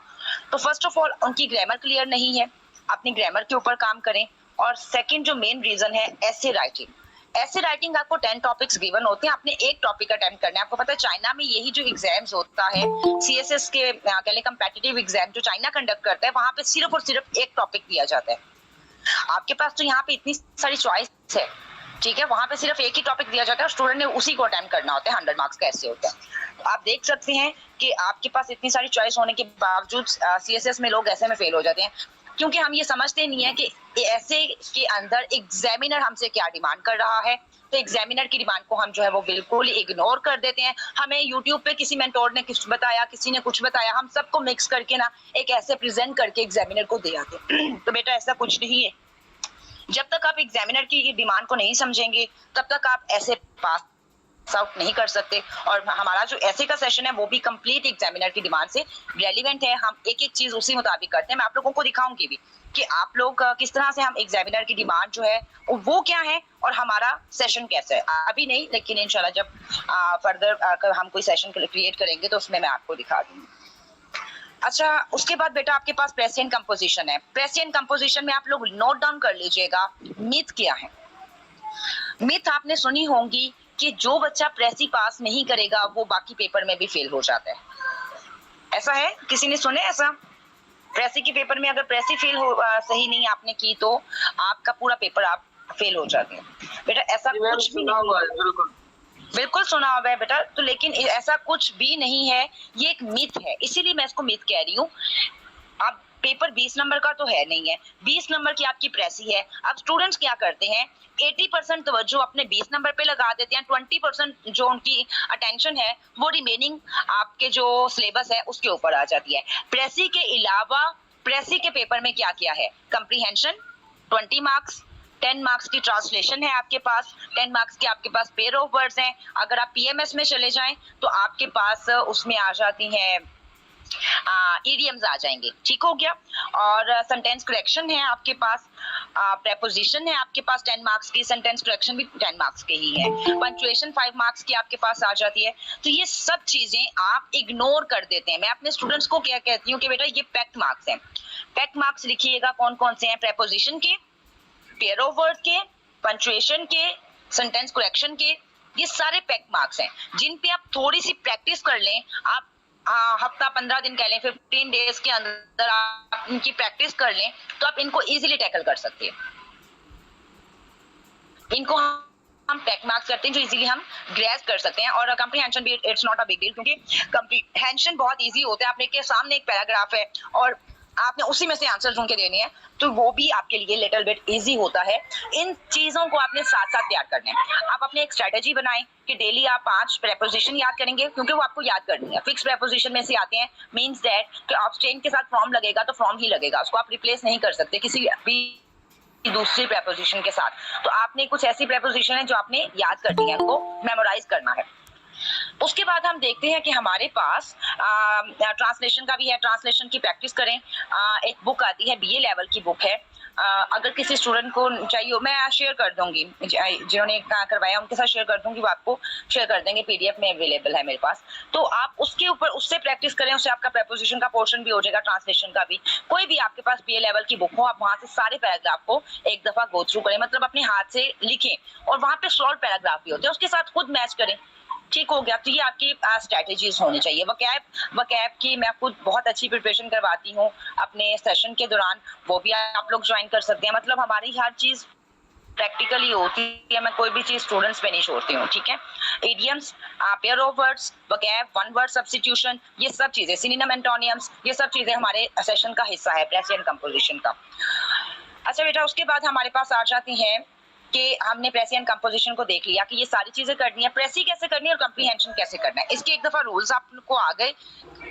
B: तो फर्स्ट ऑफ ऑल उनकी ग्रामर क्लियर नहीं है, अपनी ग्रामर के ऊपर काम करें। और सेकंड जो मेन रीजन है ऐसे राइटिंग आपको 10 टॉपिक्स गिवन होते हैं, आपने एक टॉपिक अटेम्प्ट करना है। आपको पता है चाइना में यही जो एग्जाम्स होता है सीएसएस के कह लें कंपेटिटिव एग्जाम जो चाइना कंडक्ट करता है, वहां पे सिर्फ और सिर्फ एक टॉपिक दिया जाता है। आपके पास तो यहाँ पे इतनी सारी चॉइस है, ठीक है, वहां पे सिर्फ एक ही टॉपिक दिया जाता है और स्टूडेंट ने उसी को अटेम्प्ट करना होता है। 100 मार्क्स का ऐसे होता है। तो आप देख सकते हैं कि आपके पास इतनी सारी चॉइस होने के बावजूद सीएसएस में लोग ऐसे में फेल हो जाते हैं, क्योंकि हम ये समझते नहीं है कि ऐसे के अंदर एग्जामिनर हमसे क्या डिमांड कर रहा है। तो एग्जामिनर की डिमांड को हम जो है वो बिल्कुल इग्नोर कर देते हैं। हमें यूट्यूब पे किसी मेंटोर ने कुछ बताया, किसी ने कुछ बताया, हम सबको मिक्स करके ना एक ऐसे प्रेजेंट करके एग्जामिनर को दे आते हैं। तो बेटा ऐसा कुछ नहीं है। जब तक आप एग्जामिनर की डिमांड को नहीं समझेंगे तब तक आप ऐसे पास आउट नहीं कर सकते। और हमारा जो ऐसे का सेशन है वो भी कंप्लीट एग्जामिनर की डिमांड से रेलिवेंट है। हम एक एक चीज उसी मुताबिक करते हैं। मैं आप लोगों को दिखाऊंगी भी कि आप लोग किस तरह से हम एग्जामिनर की डिमांड जो है वो क्या है और हमारा सेशन कैसा है। अभी नहीं, लेकिन इंशाल्लाह जब फर्दर हम कोई सेशन क्रिएट करेंगे तो उसमें मैं आपको दिखा दूंगी। अच्छा, उसके बाद बेटा आपके पास प्रेसिएंट कंपोजिशन है। प्रेसिएंट कंपोजिशन में आप लोग नोट डाउन कर लीजिएगा मिथ क्या है। मिथ आपने सुनी होंगी कि जो बच्चा प्रेसी पास नहीं करेगा वो बाकी पेपर में भी फेल हो जाता है। ऐसा है, किसी ने सुने ऐसा? प्रेसी के पेपर में अगर प्रेसी फेल हो सही नहीं आपने की तो आपका पूरा पेपर आप फेल हो जाते हैं। बेटा ऐसा कुछ भी नहीं है, बिल्कुल सुना हुआ है बेटा। तो लेकिन ऐसा कुछ भी नहीं है, ये एक मिथ है, इसीलिए मैं इसको मिथ कह रही हूँ। अब पेपर 20 नंबर का तो है नहीं है, 20 नंबर की आपकी प्रेसी है। अब स्टूडेंट्स क्या करते हैं, 80% तवज्जो अपने 20 नंबर पे लगा देते हैं, 20% जो उनकी अटेंशन है वो रिमेनिंग आपके जो सिलेबस है उसके ऊपर आ जाती है। प्रेसी के अलावा प्रेसी के पेपर में क्या किया है, कंप्रीहेंशन 20 मार्क्स, 10 मार्क्स की ट्रांसलेशन है आपके पास, 10 मार्क्स के आपके पास पेयर ऑफ वर्ड्स हैं। अगर आप पीएमएस में चले जाएं तो आपके पास उसमें आ जाती हैं ईडियम्स आ जाएंगे, ठीक हो गया। और सेंटेंस करेक्शन है आपके पास, प्रेपोजिशन है आपके पास 10 मार्क्स की, सेंटेंस करेक्शन भी 10 मार्क्स के ही है, पंक्चुएशन 5 मार्क्स की आपके पास आ जाती है। तो ये सब चीजें आप इग्नोर कर देते हैं। मैं अपने स्टूडेंट्स को क्या कहती हूँ कि बेटा ये पैक्ट मार्क्स हैं। पैक्ट मार्क्स लिखिएगा कौन कौन से हैं, प्रेपोजिशन के, पेयर ऑफ वर्ड के, पंक्चुएशन के, सेंटेंस करेक्शन के, ये सारे पैक्ट मार्क्स हैं जिन पे आप थोड़ी सी प्रैक्टिस कर लें। आप हफ्ता 15 दिन कह लें, 15 डेज के अंदर आप इनकी प्रैक्टिस कर लें तो आप इनको इजीली टैकल कर सकते हैं। इनको हम टेक मार्क्स करते हैं जो इजीली हम ग्रेस कर सकते हैं, और कॉम्प्रिहेंशन भी it's not a big deal, क्योंकि कॉम्प्रिहेंशन बहुत इजी होता है। आपने के सामने एक पैराग्राफ है और आपने उसी में से आंसर ढूंढ के देने हैं, तो वो भी आपके लिए लिटिल बिट इजी होता है। इन चीजों को आपने साथ साथ तैयार करना है। आप अपने एक स्ट्रेटेजी बनाएं कि डेली आप 5 प्रेपोजिशन याद करेंगे, क्योंकि वो आपको याद करनी है। फिक्स प्रेपोजिशन में से आते हैं, मींस दैट कि आप स्ट्रेन के साथ फ्रॉम लगेगा तो फ्रॉम ही लगेगा, उसको आप रिप्लेस नहीं कर सकते किसी भी दूसरी प्रेपोजिशन के साथ। तो आपने कुछ ऐसी प्रेपोजिशन है जो आपने याद करनी है, उनको मेमोराइज करना है। उसके बाद हम देखते हैं कि हमारे पास ट्रांसलेशन का भी है। ट्रांसलेशन की प्रैक्टिस करें। एक बुक आती है, बीए लेवल की बुक है। अगर किसी स्टूडेंट को चाहिए, मैं शेयर कर दूंगी, जिन्होंने करवाया उनके साथ शेयर कर दूंगी, वो आपको शेयर कर देंगे, पीडीएफ में अवेलेबल है मेरे पास। तो आप उसके ऊपर उससे प्रैक्टिस करें, उससे आपका प्रेपोजिशन का पोर्शन भी हो जाएगा, ट्रांसलेशन का भी। कोई भी आपके पास बीए लेवल की बुक हो, आप वहां से सारे पैराग्राफ को एक दफा गो थ्रू करें, मतलब अपने हाथ से लिखें, और वहां पे शॉर्ट पैराग्राफ भी होते हैं, उसके साथ खुद मैच करें। ठीक हो गया। तो ये आपकी स्ट्रैटेजीज होनी चाहिए। वकैब की मैं खुद बहुत अच्छी प्रिपरेशन करवाती हूँ अपने सेशन के दौरान, वो भी आप लोग ज्वाइन कर सकते हैं। मतलब हमारी हर चीज प्रैक्टिकली होती है, मैं कोई भी चीज स्टूडेंट्स पे नहीं छोड़ती हूँ, ठीक है। Idioms, pair of words, vocab, one word substitution, ये सब चीजें, सिनोनिम, एंटोनियम्स, ये सब चीजें हमारे सेशन का हिस्सा है, प्रेजेंट कंपोजिशन का। अच्छा बेटा, उसके बाद हमारे पास आ जाती हैं कि हमने प्रेसिएंट कंपोजिशन को देख लिया कि ये सारी चीजें करनी है, प्रेसी कैसे करनी है और कॉम्प्रिहेंशन कैसे करना है। इसके एक दफा रूल्स आपको आ गए,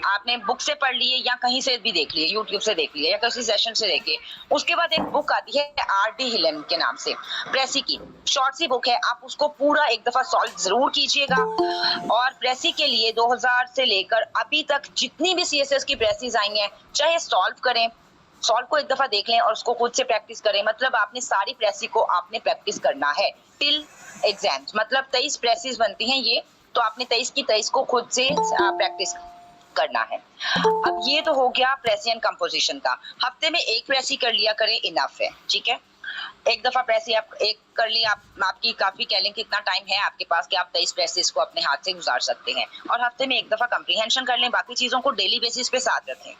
B: आपने बुक से पढ़ लिए या कहीं से भी देख लिए, यूट्यूब से देख लिए या किसी सेशन से देखे। उसके बाद एक बुक आती है आर.डी. हिलन के नाम से, प्रेसी की शॉर्ट सी बुक है, आप उसको पूरा एक दफा सॉल्व जरूर कीजिएगा। और प्रेसी के लिए 2000 से लेकर अभी तक जितनी भी सीएसएस की प्रेसीज आई हैं, चाहे सॉल्व को एक दफा देख लें और उसको खुद से प्रैक्टिस करें। मतलब आपने सारी प्रेसी को आपने प्रैक्टिस करना है टिल एग्जाम्स। मतलब 23 प्रेसीज बनती हैं ये, तो आपने 23 की 23 को खुद से प्रैक्टिस करना है। अब ये तो हो गया प्रेसिएंट कंपोजिशन का। हफ्ते में एक प्रेसी कर लिया करें, इनफ है, ठीक है। एक दफा प्रेसी आप एक कर ली, आपकी काफी कह लें कि इतना टाइम है आपके पास कि आप 23 प्रेसेस को अपने हाथ से गुजार सकते हैं। और हफ्ते में एक दफा कॉम्प्रिहेंशन कर लें, बाकी चीजों को डेली बेसिस पे साथ रखें।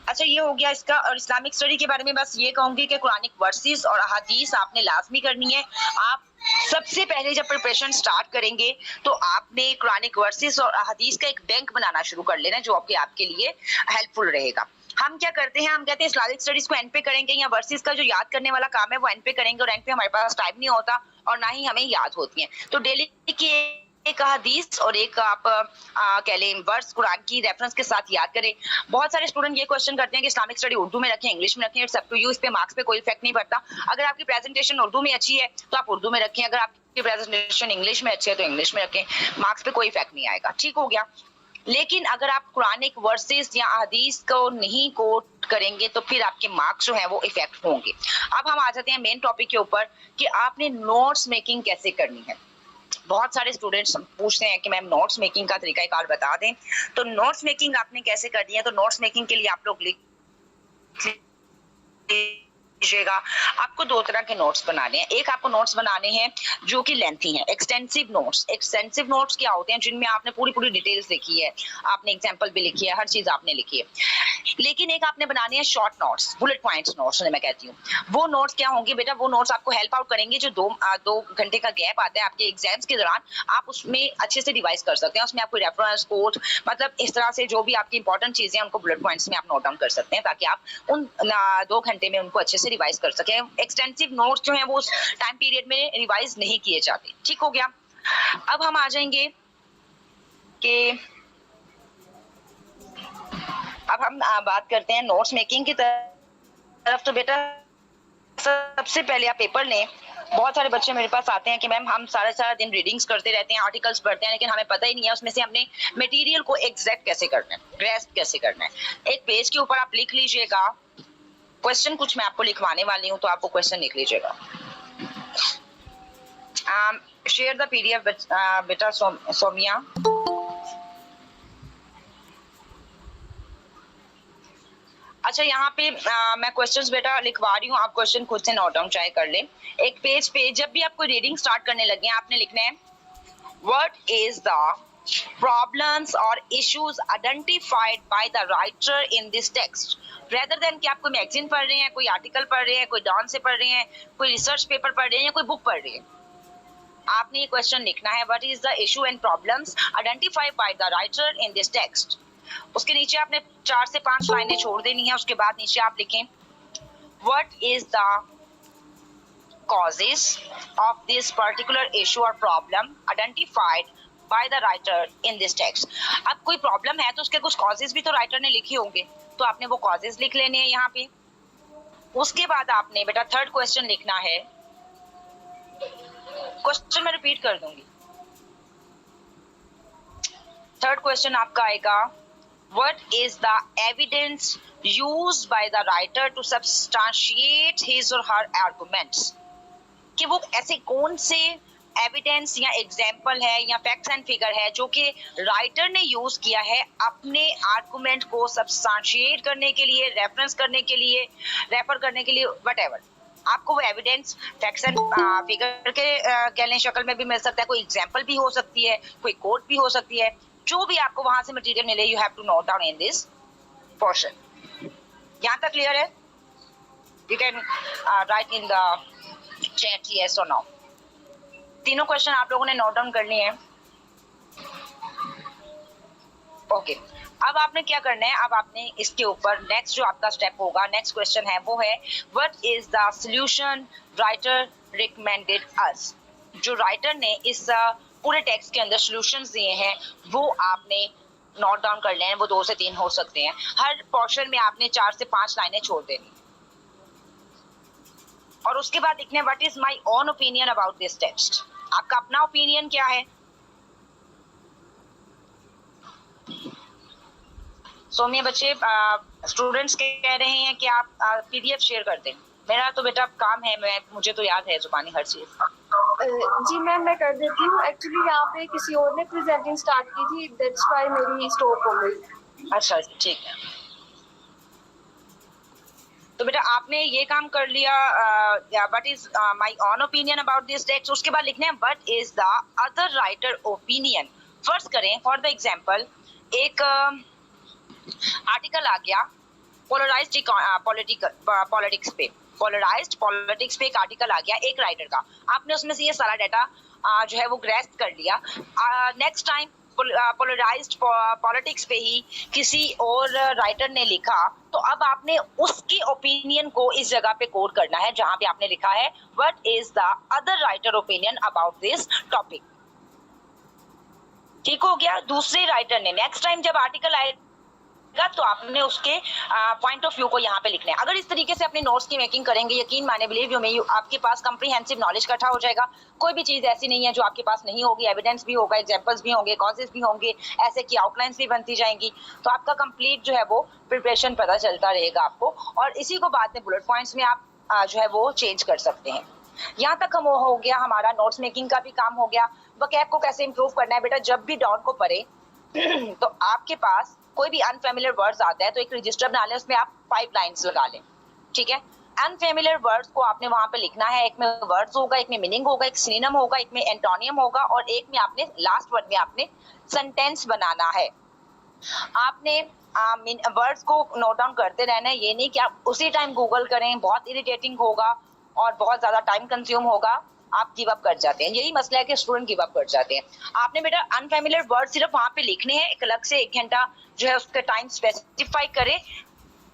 B: अच्छा, ये हो गया इसका। और इस्लामिक स्टडी के बारे में बस ये कहूंगी कि कुरानिक वर्सेस और अहादीस आपने लाजमी करनी है। आप सबसे पहले जब प्रिपरेशन स्टार्ट करेंगे तो आपने कुरानिक वर्सेस और अहादीस का एक बैंक बनाना शुरू कर लेना, जो आपके लिए हेल्पफुल रहेगा। हम क्या करते हैं, हम कहते हैं इस्लामिक स्टडीज को एंड पे करेंगे, या वर्सेस का जो याद करने वाला काम है वो एंड पे करेंगे, और एंड पे हमारे पास टाइम नहीं होता और ना ही हमें याद होती है। तो डेली की एक हदीस और एक आप कह लें वर्स कुरान की रेफरेंस के साथ याद करें। बहुत सारे स्टूडेंट ये क्वेश्चन करते हैं कि इस्लामिक स्टडी उर्दू में रखें, इंग्लिश में रखें, इट्स अप टू यू, इस पे मार्क्स पे कोई इफेक्ट नहीं पड़ता। अगर आपकी प्रेजेंटेशन उर्दू में अच्छी है तो आप उर्दू में रखें, अगर आपकी प्रेजेंटेशन इंग्लिश में अच्छी है तो इंग्लिश में रखें, मार्क्स पे कोई इफेक्ट नहीं आएगा, ठीक हो गया। लेकिन अगर आप कुरानिक वर्सेस या हदीस को नहीं कोट करेंगे तो फिर आपके मार्क्स जो हैं वो इफेक्ट होंगे। अब हम आ जाते हैं मेन टॉपिक के ऊपर कि आपने नोट्स मेकिंग कैसे करनी है। बहुत सारे स्टूडेंट्स पूछते हैं कि मैम नोट्स मेकिंग का तरीकाकार बता दें। तो नोट्स मेकिंग आपने कैसे करनी है, तो नोट्स मेकिंग के लिए आप लोग लिख लीजिएगा। आपको दो तरह के नोट्स बनाने हैं। एक आपको नोट्स बनाने हैं जो कि लेंथी हैं, एक्सटेंसिव नोट्स। एक्सटेंसिव नोट्स क्या होते हैं, जिनमें आपने पूरी डिटेल्स लिखी है, आपने एग्जांपल भी लिखी है, हर चीज आपने लिखी है। लेकिन एक आपने बनानी है short notes, bullet points notes मैं कहती हूँ। वो नोट्स क्या होंगे बेटा, वो नोट्स आपको हेल्प आउट करेंगे। जो दो घंटे का गैप आता है आपके एग्जाम्स के दौरान, आप उसमें अच्छे से रिवाइज कर सकते हैं। उसमें आपको रेफरेंस कोड, मतलब इस तरह से जो भी आपकी इंपॉर्टेंट चीजें हैं उनको बुलेट पॉइंट्स में आप नोट डाउन कर सकते हैं, ताकि आप उन 2 घंटे में उनको अच्छे से रिवाइज कर सकें। एक्सटेंसिव नोट्स जो हैं वो उस टाइम पीरियड में रिवाइज नहीं किए जाते, ठीक हो गया। अब हम आ जाएंगे कि अब हम बात करते हैं नोट्स मेकिंग की तरफ। तो बेटा सबसे पहले आप पेपर लें। बहुत सारे बच्चे मेरे पास आते हैं कि मैम हम सारा दिन रीडिंग्स करते रहते हैं, आर्टिकल्स पढ़ते हैं, लेकिन हमें पता ही नहीं है उसमें से हमने मटेरियल को एग्जैक्ट कैसे करना है, ग्रेस्प कैसे करना है। एक पेज के ऊपर आप लिख लीजिएगा क्वेश्चन, कुछ मैं आपको लिखवाने वाली हूँ तो आपको क्वेश्चन लिख लीजिएगा। शेयर द पीडीएफ बेटा सोमिया। अच्छा, यहाँ पे मैं क्वेश्चंस बेटा लिखवा रही हूँ, आप क्वेश्चन खुद से नोट डाउन चाहे कर लें। एक पेज पे जब भी आपको रीडिंग स्टार्ट करने लगे आपने लिखना है what is the problems or issues identified by the writer in this text, rather than कि आप कोई मैगजीन पढ़ रहे हैं, कोई आर्टिकल पढ़ रहे हैं, कोई डॉन से पढ़ रहे हैं, कोई रिसर्च पेपर पढ़ रहे हैं या कोई बुक पढ़ रहे हैं। आपने ये क्वेश्चन लिखना है, what is the issue and problems identified by the writer in this text. उसके नीचे आपने 4 से 5 लाइनें छोड़ देनी है। उसके बाद नीचे आप लिखें what is the causes of this particular issue or problem identified by the writer in this text। अब कोई प्रॉब्लम है तो उसके कुछ causes भी तो राइटर ने लिखे होंगे, तो आपने वो causes लिख लेने हैं यहाँ पे। उसके बाद आपने बेटा थर्ड क्वेश्चन लिखना है। क्वेश्चन मैं रिपीट कर दूंगी। थर्ड क्वेश्चन आपका आएगा what is the evidence used by the writer to substantiate his or her arguments। कि वो ऐसे कौन से एविडेंस या एग्जाम्पल है या फैक्ट्स एंड फिगर है जो कि राइटर ने यूज किया है अपने आर्गुमेंट को सब्सटेंशिएट करने के लिए, रेफरेंस करने के लिए, रेफर करने के लिए, व्हाटएवर। आपको वो एविडेंस फैक्ट्स एंड फिगर के कह लें शक्ल में भी मिल सकता है, कोई एग्जाम्पल भी हो सकती है, कोई कोट भी हो सकती है, जो भी आपको वहां से मटेरियल मिले you have to note down in this portion. यहाँ तक क्लियर है? You can write in the chat yes और नो। तीनों क्वेश्चन आप लोगों ने नोट डाउन करनी है। ओके, अब आपने क्या करना है, अब आपने इसके ऊपर नेक्स्ट जो आपका स्टेप होगा, नेक्स्ट क्वेश्चन है वो है what is the solution writer recommended us. जो राइटर ने इस पूरे टेक्स्ट के अंदर सॉल्यूशंस दिए हैं वो आपने नोट डाउन कर लें। वो 2 से 3 हो सकते हैं। हर पोर्शन में आपने 4 से 5 लाइनें छोड़ देनी और उसके बाद लिखने what is my own opinion about this text. आपका अपना ओपिनियन क्या है? सोमिया बच्चे स्टूडेंट्स कह रहे हैं कि आप पीडीएफ शेयर कर दें। मेरा तो बेटा काम है, मुझे तो याद है जुबानी हर चीज।
A: जी मैम मैं कर देती हूँ। एक्चुअली यहाँ पे किसी और ने प्रेजेंटिंग स्टार्ट की थी, दैट्स व्हाई मेरी स्टॉप हो गई।
B: अच्छा ठीक है, तो बेटा आपने ये काम कर लिया। What is my own opinion about this text. उसके बाद लिखना है what is the other writer opinion. First करें फॉर द एग्जांपल, एक आर्टिकल आ गया पोलराइज्ड पॉलिटिक्स पे, पोलराइज्ड पॉलिटिक्स पे एक आर्टिकल आ गया एक राइटर का। आपने उसमें से ये सारा डाटा जो है वो ग्रैस्प कर लिया। नेक्स्ट टाइम पोलराइज्ड पॉलिटिक्स पे ही किसी और राइटर ने लिखा, तो अब आपने उसकी ओपिनियन को इस जगह पे कोट करना है जहां पे आपने लिखा है what is the other writer opinion about this topic. ठीक हो गया? दूसरे राइटर ने नेक्स्ट टाइम जब आर्टिकल आएगा तो आपने उसके पॉइंट ऑफ व्यू को यहाँ पे लिखना है। अगर इस तरीके से अपने नोट्स की मेकिंग करेंगे, यकीन माने बिलीव यू मी, आपके पास कम्प्रीहेंसिव नॉलेज इकट्ठा हो जाएगा। कोई भी चीज ऐसी नहीं है जो आपके पास नहीं होगी, एविडेंस भी होगा, एग्जांपल्स भी होंगे, कॉजेस भी होंगे, ऐसे की आउटलाइंस भी बनती जाएंगी। तो आपका कंप्लीट जो है वो प्रिपरेशन पता चलता रहेगा आपको, और इसी को बाद में बुलेट पॉइंट्स में आप जो है वो चेंज कर सकते हैं। यहाँ तक हम हो गया, हमारा नोट्स मेकिंग का भी काम हो गया। वोकैब को कैसे इंप्रूव करना है बेटा, जब भी डॉन को पढ़े तो आपके पास कोई भी अनफेमिलियर वर्ड्स आता है तो एक रजिस्टर बना लें, उसमें आप 5 लाइंस लगा लें। ठीक है, अनफेमिलियर वर्ड्स को आपने वहां पे लिखना है। एक में वर्ड्स होगा, एक में मीनिंग होगा, एक सिनोनिम होगा, एक में एंटोनियम होगा, और एक में आपने लास्ट वर्ड में आपने सेंटेंस बनाना है। आपने वर्ड्स को नोट डाउन करते रहना है, ये नहीं कि आप उसी टाइम गूगल करें, बहुत इरिटेटिंग होगा और बहुत ज्यादा टाइम कंज्यूम होगा, आप गिव अप कर जाते हैं। यही मसला है कि स्टूडेंट गिव अप कर जाते हैं। आपने बेटा अनफेमिलियर वर्ड सिर्फ वहां पे लिखने हैं, एक अलग से 1 घंटा जो है उसका टाइम स्पेसिफाई करें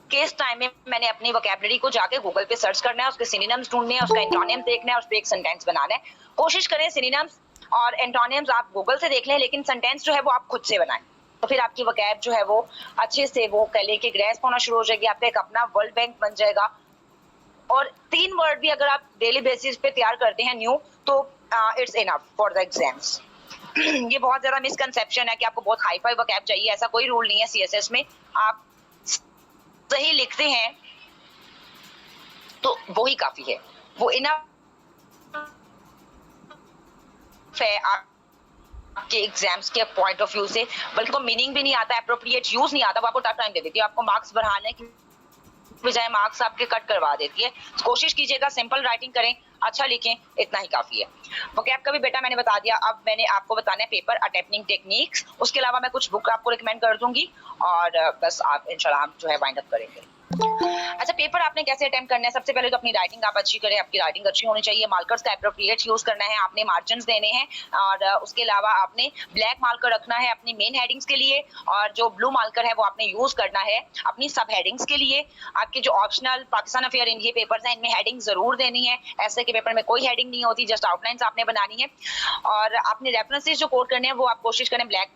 B: कि इस टाइम में मैंने अपनी वोकैबुलरी को जाके गूगल पे सर्च करना है, उसके सिनोनिम्स ढूंढने हैं, उसका एंटोनियम देखना है, उस पर एक सेंटेंस बनाना है। कोशिश करें सिनोनिम्स और एंटोनियम्स आप गूगल से देख लें, लेकिन सेंटेंस जो है वो आप खुद से बनाएं, तो फिर आपकी वोकैब जो है वो अच्छे से वो कह लें कि ग्रेस्प होना शुरू हो जाएगी। आपका एक अपना वर्ल्ड बैंक बन जाएगा। और 3 वर्ड भी अगर आप डेली बेसिस पे तैयार करते हैं न्यू, तो it's enough for the exams. ये बहुत ज्यादा मिसकंसेप्शन है कि आपको बहुत हाई फाई वोकैब चाहिए, ऐसा कोई रूल नहीं है सीएसएस में। आप सही लिखते हैं तो वो ही काफी है, वो इनफ है आपके एग्जाम्स के पॉइंट ऑफ व्यू से। बल्कि मीनिंग भी नहीं आता, एप्रोप्रिएट यूज नहीं आता, वो आपको टफ टाइम दे देती है, आपको मार्क्स बढ़ाने की बजाय मार्क्स आपके कट करवा देती है। कोशिश कीजिएगा सिंपल राइटिंग करें, अच्छा लिखें, इतना ही काफी है। वोकैब का भी बेटा मैंने बता दिया। अब मैंने आपको बताना है पेपर अटेम्प्टिंग टेक्निक्स, उसके अलावा मैं कुछ बुक आपको रिकमेंड कर दूंगी और बस आप इंशाल्लाह हम जो है वाइंड अप करेंगे। अच्छा, पेपर आपने कैसे अटेम्प्ट करना है? सबसे पहले तो अपनी राइटिंग आप अच्छी करें, आपकी राइटिंग अच्छी होनी चाहिए। मार्कर्स का एप्रोप्रिएट यूज करना है, आपने मार्जिन्स देने हैं और उसके अलावा आपने ब्लैक मार्कर रखना है अपनी मेन हेडिंग्स के लिए और जो ब्लू मार्कर है वो आपने यूज करना है अपनी सब हेडिंग्स के लिए। आपके जो ऑप्शनल पाकिस्तान अफेयर इन ये पेपर्स हैं, इनमें हेडिंग जरूर देनी है। ऐसे के पेपर में कोई हेडिंग नहीं होती, जस्ट आउटलाइंस आपने बनानी है और आपने रेफरेंसेस जो कोट करने हैं वो आप कोशिश करें ब्लैक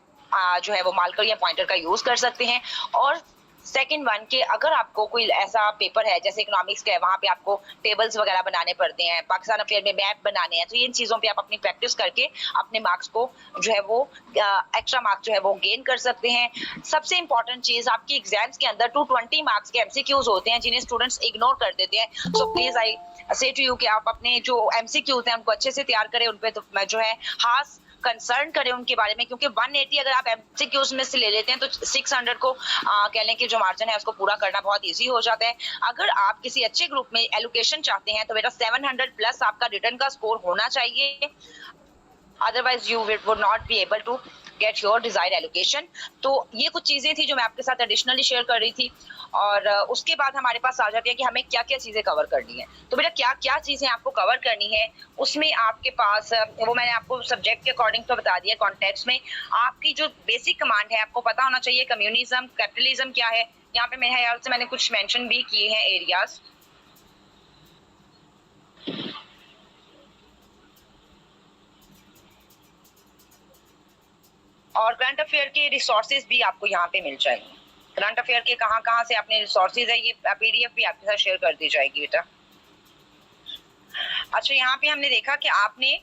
B: जो है वो मार्कर या पॉइंटर का यूज कर सकते हैं। और सेकंड वन के अगर आपको कोई ऐसा पेपर है जैसे इकोनॉमिक्स का है, वहां पे आपको टेबल्स वगैरह बनाने पड़ते हैं, पाकिस्तान अफेयर में मैप बनाने हैं, तो इन चीजों पे आप अपनी प्रैक्टिस करके अपने मार्क्स को जो है वो एक्स्ट्रा मार्क्स जो है वो गेन कर सकते हैं। सबसे इंपॉर्टेंट चीज, आपकी एग्जाम्स के अंदर 220 मार्क्स के एमसीक्यूज होते हैं जिन्हें स्टूडेंट्स इग्नोर कर देते हैं। सो प्लीज आई से टू यू कि आप अपने जो एमसीक्यूज हैं उनको अच्छे से तैयार करें, उन पे तो जो है खास कंसर्न करें उनके बारे में, क्योंकि 180 अगर आप एमसीक्यूज में से ले लेते हैं तो 600 को कह लें कि जो मार्जिन है उसको पूरा करना बहुत इजी हो जाता है। अगर आप किसी अच्छे ग्रुप में एलोकेशन चाहते हैं तो बेटा 700 प्लस आपका रिटर्न का स्कोर होना चाहिए, otherwise you would not be able to get your desired allocation. तो ये कुछ चीजें थी जो मैं आपके साथ एडिशनली शेयर कर रही थी और उसके बाद हमारे पास आ जाती है कि हमें क्या क्या चीजें कवर करनी है। तो बेटा क्या क्या चीजें आपको कवर करनी है उसमें आपके पास वो मैंने आपको सब्जेक्ट के अकॉर्डिंग तो बता दिया। कॉन्टेक्स्ट में आपकी जो बेसिक कमांड है आपको पता होना चाहिए, कम्युनिज्म कैपिटलिज्म क्या है। यहाँ पे मेरे ख्याल से मैंने कुछ मेंशन भी किए हैं एरियाज। और करंट अफेयर के रिसोर्सेज भी आपको यहाँ पे मिल जाएंगे। करंट अफेयर के कहाँ कहाँ से अपने रिसोर्सेज है ये पीडीएफ भी आपके साथ शेयर कर दी जाएगी बेटा। अच्छा, यहाँ पे हमने देखा कि आपने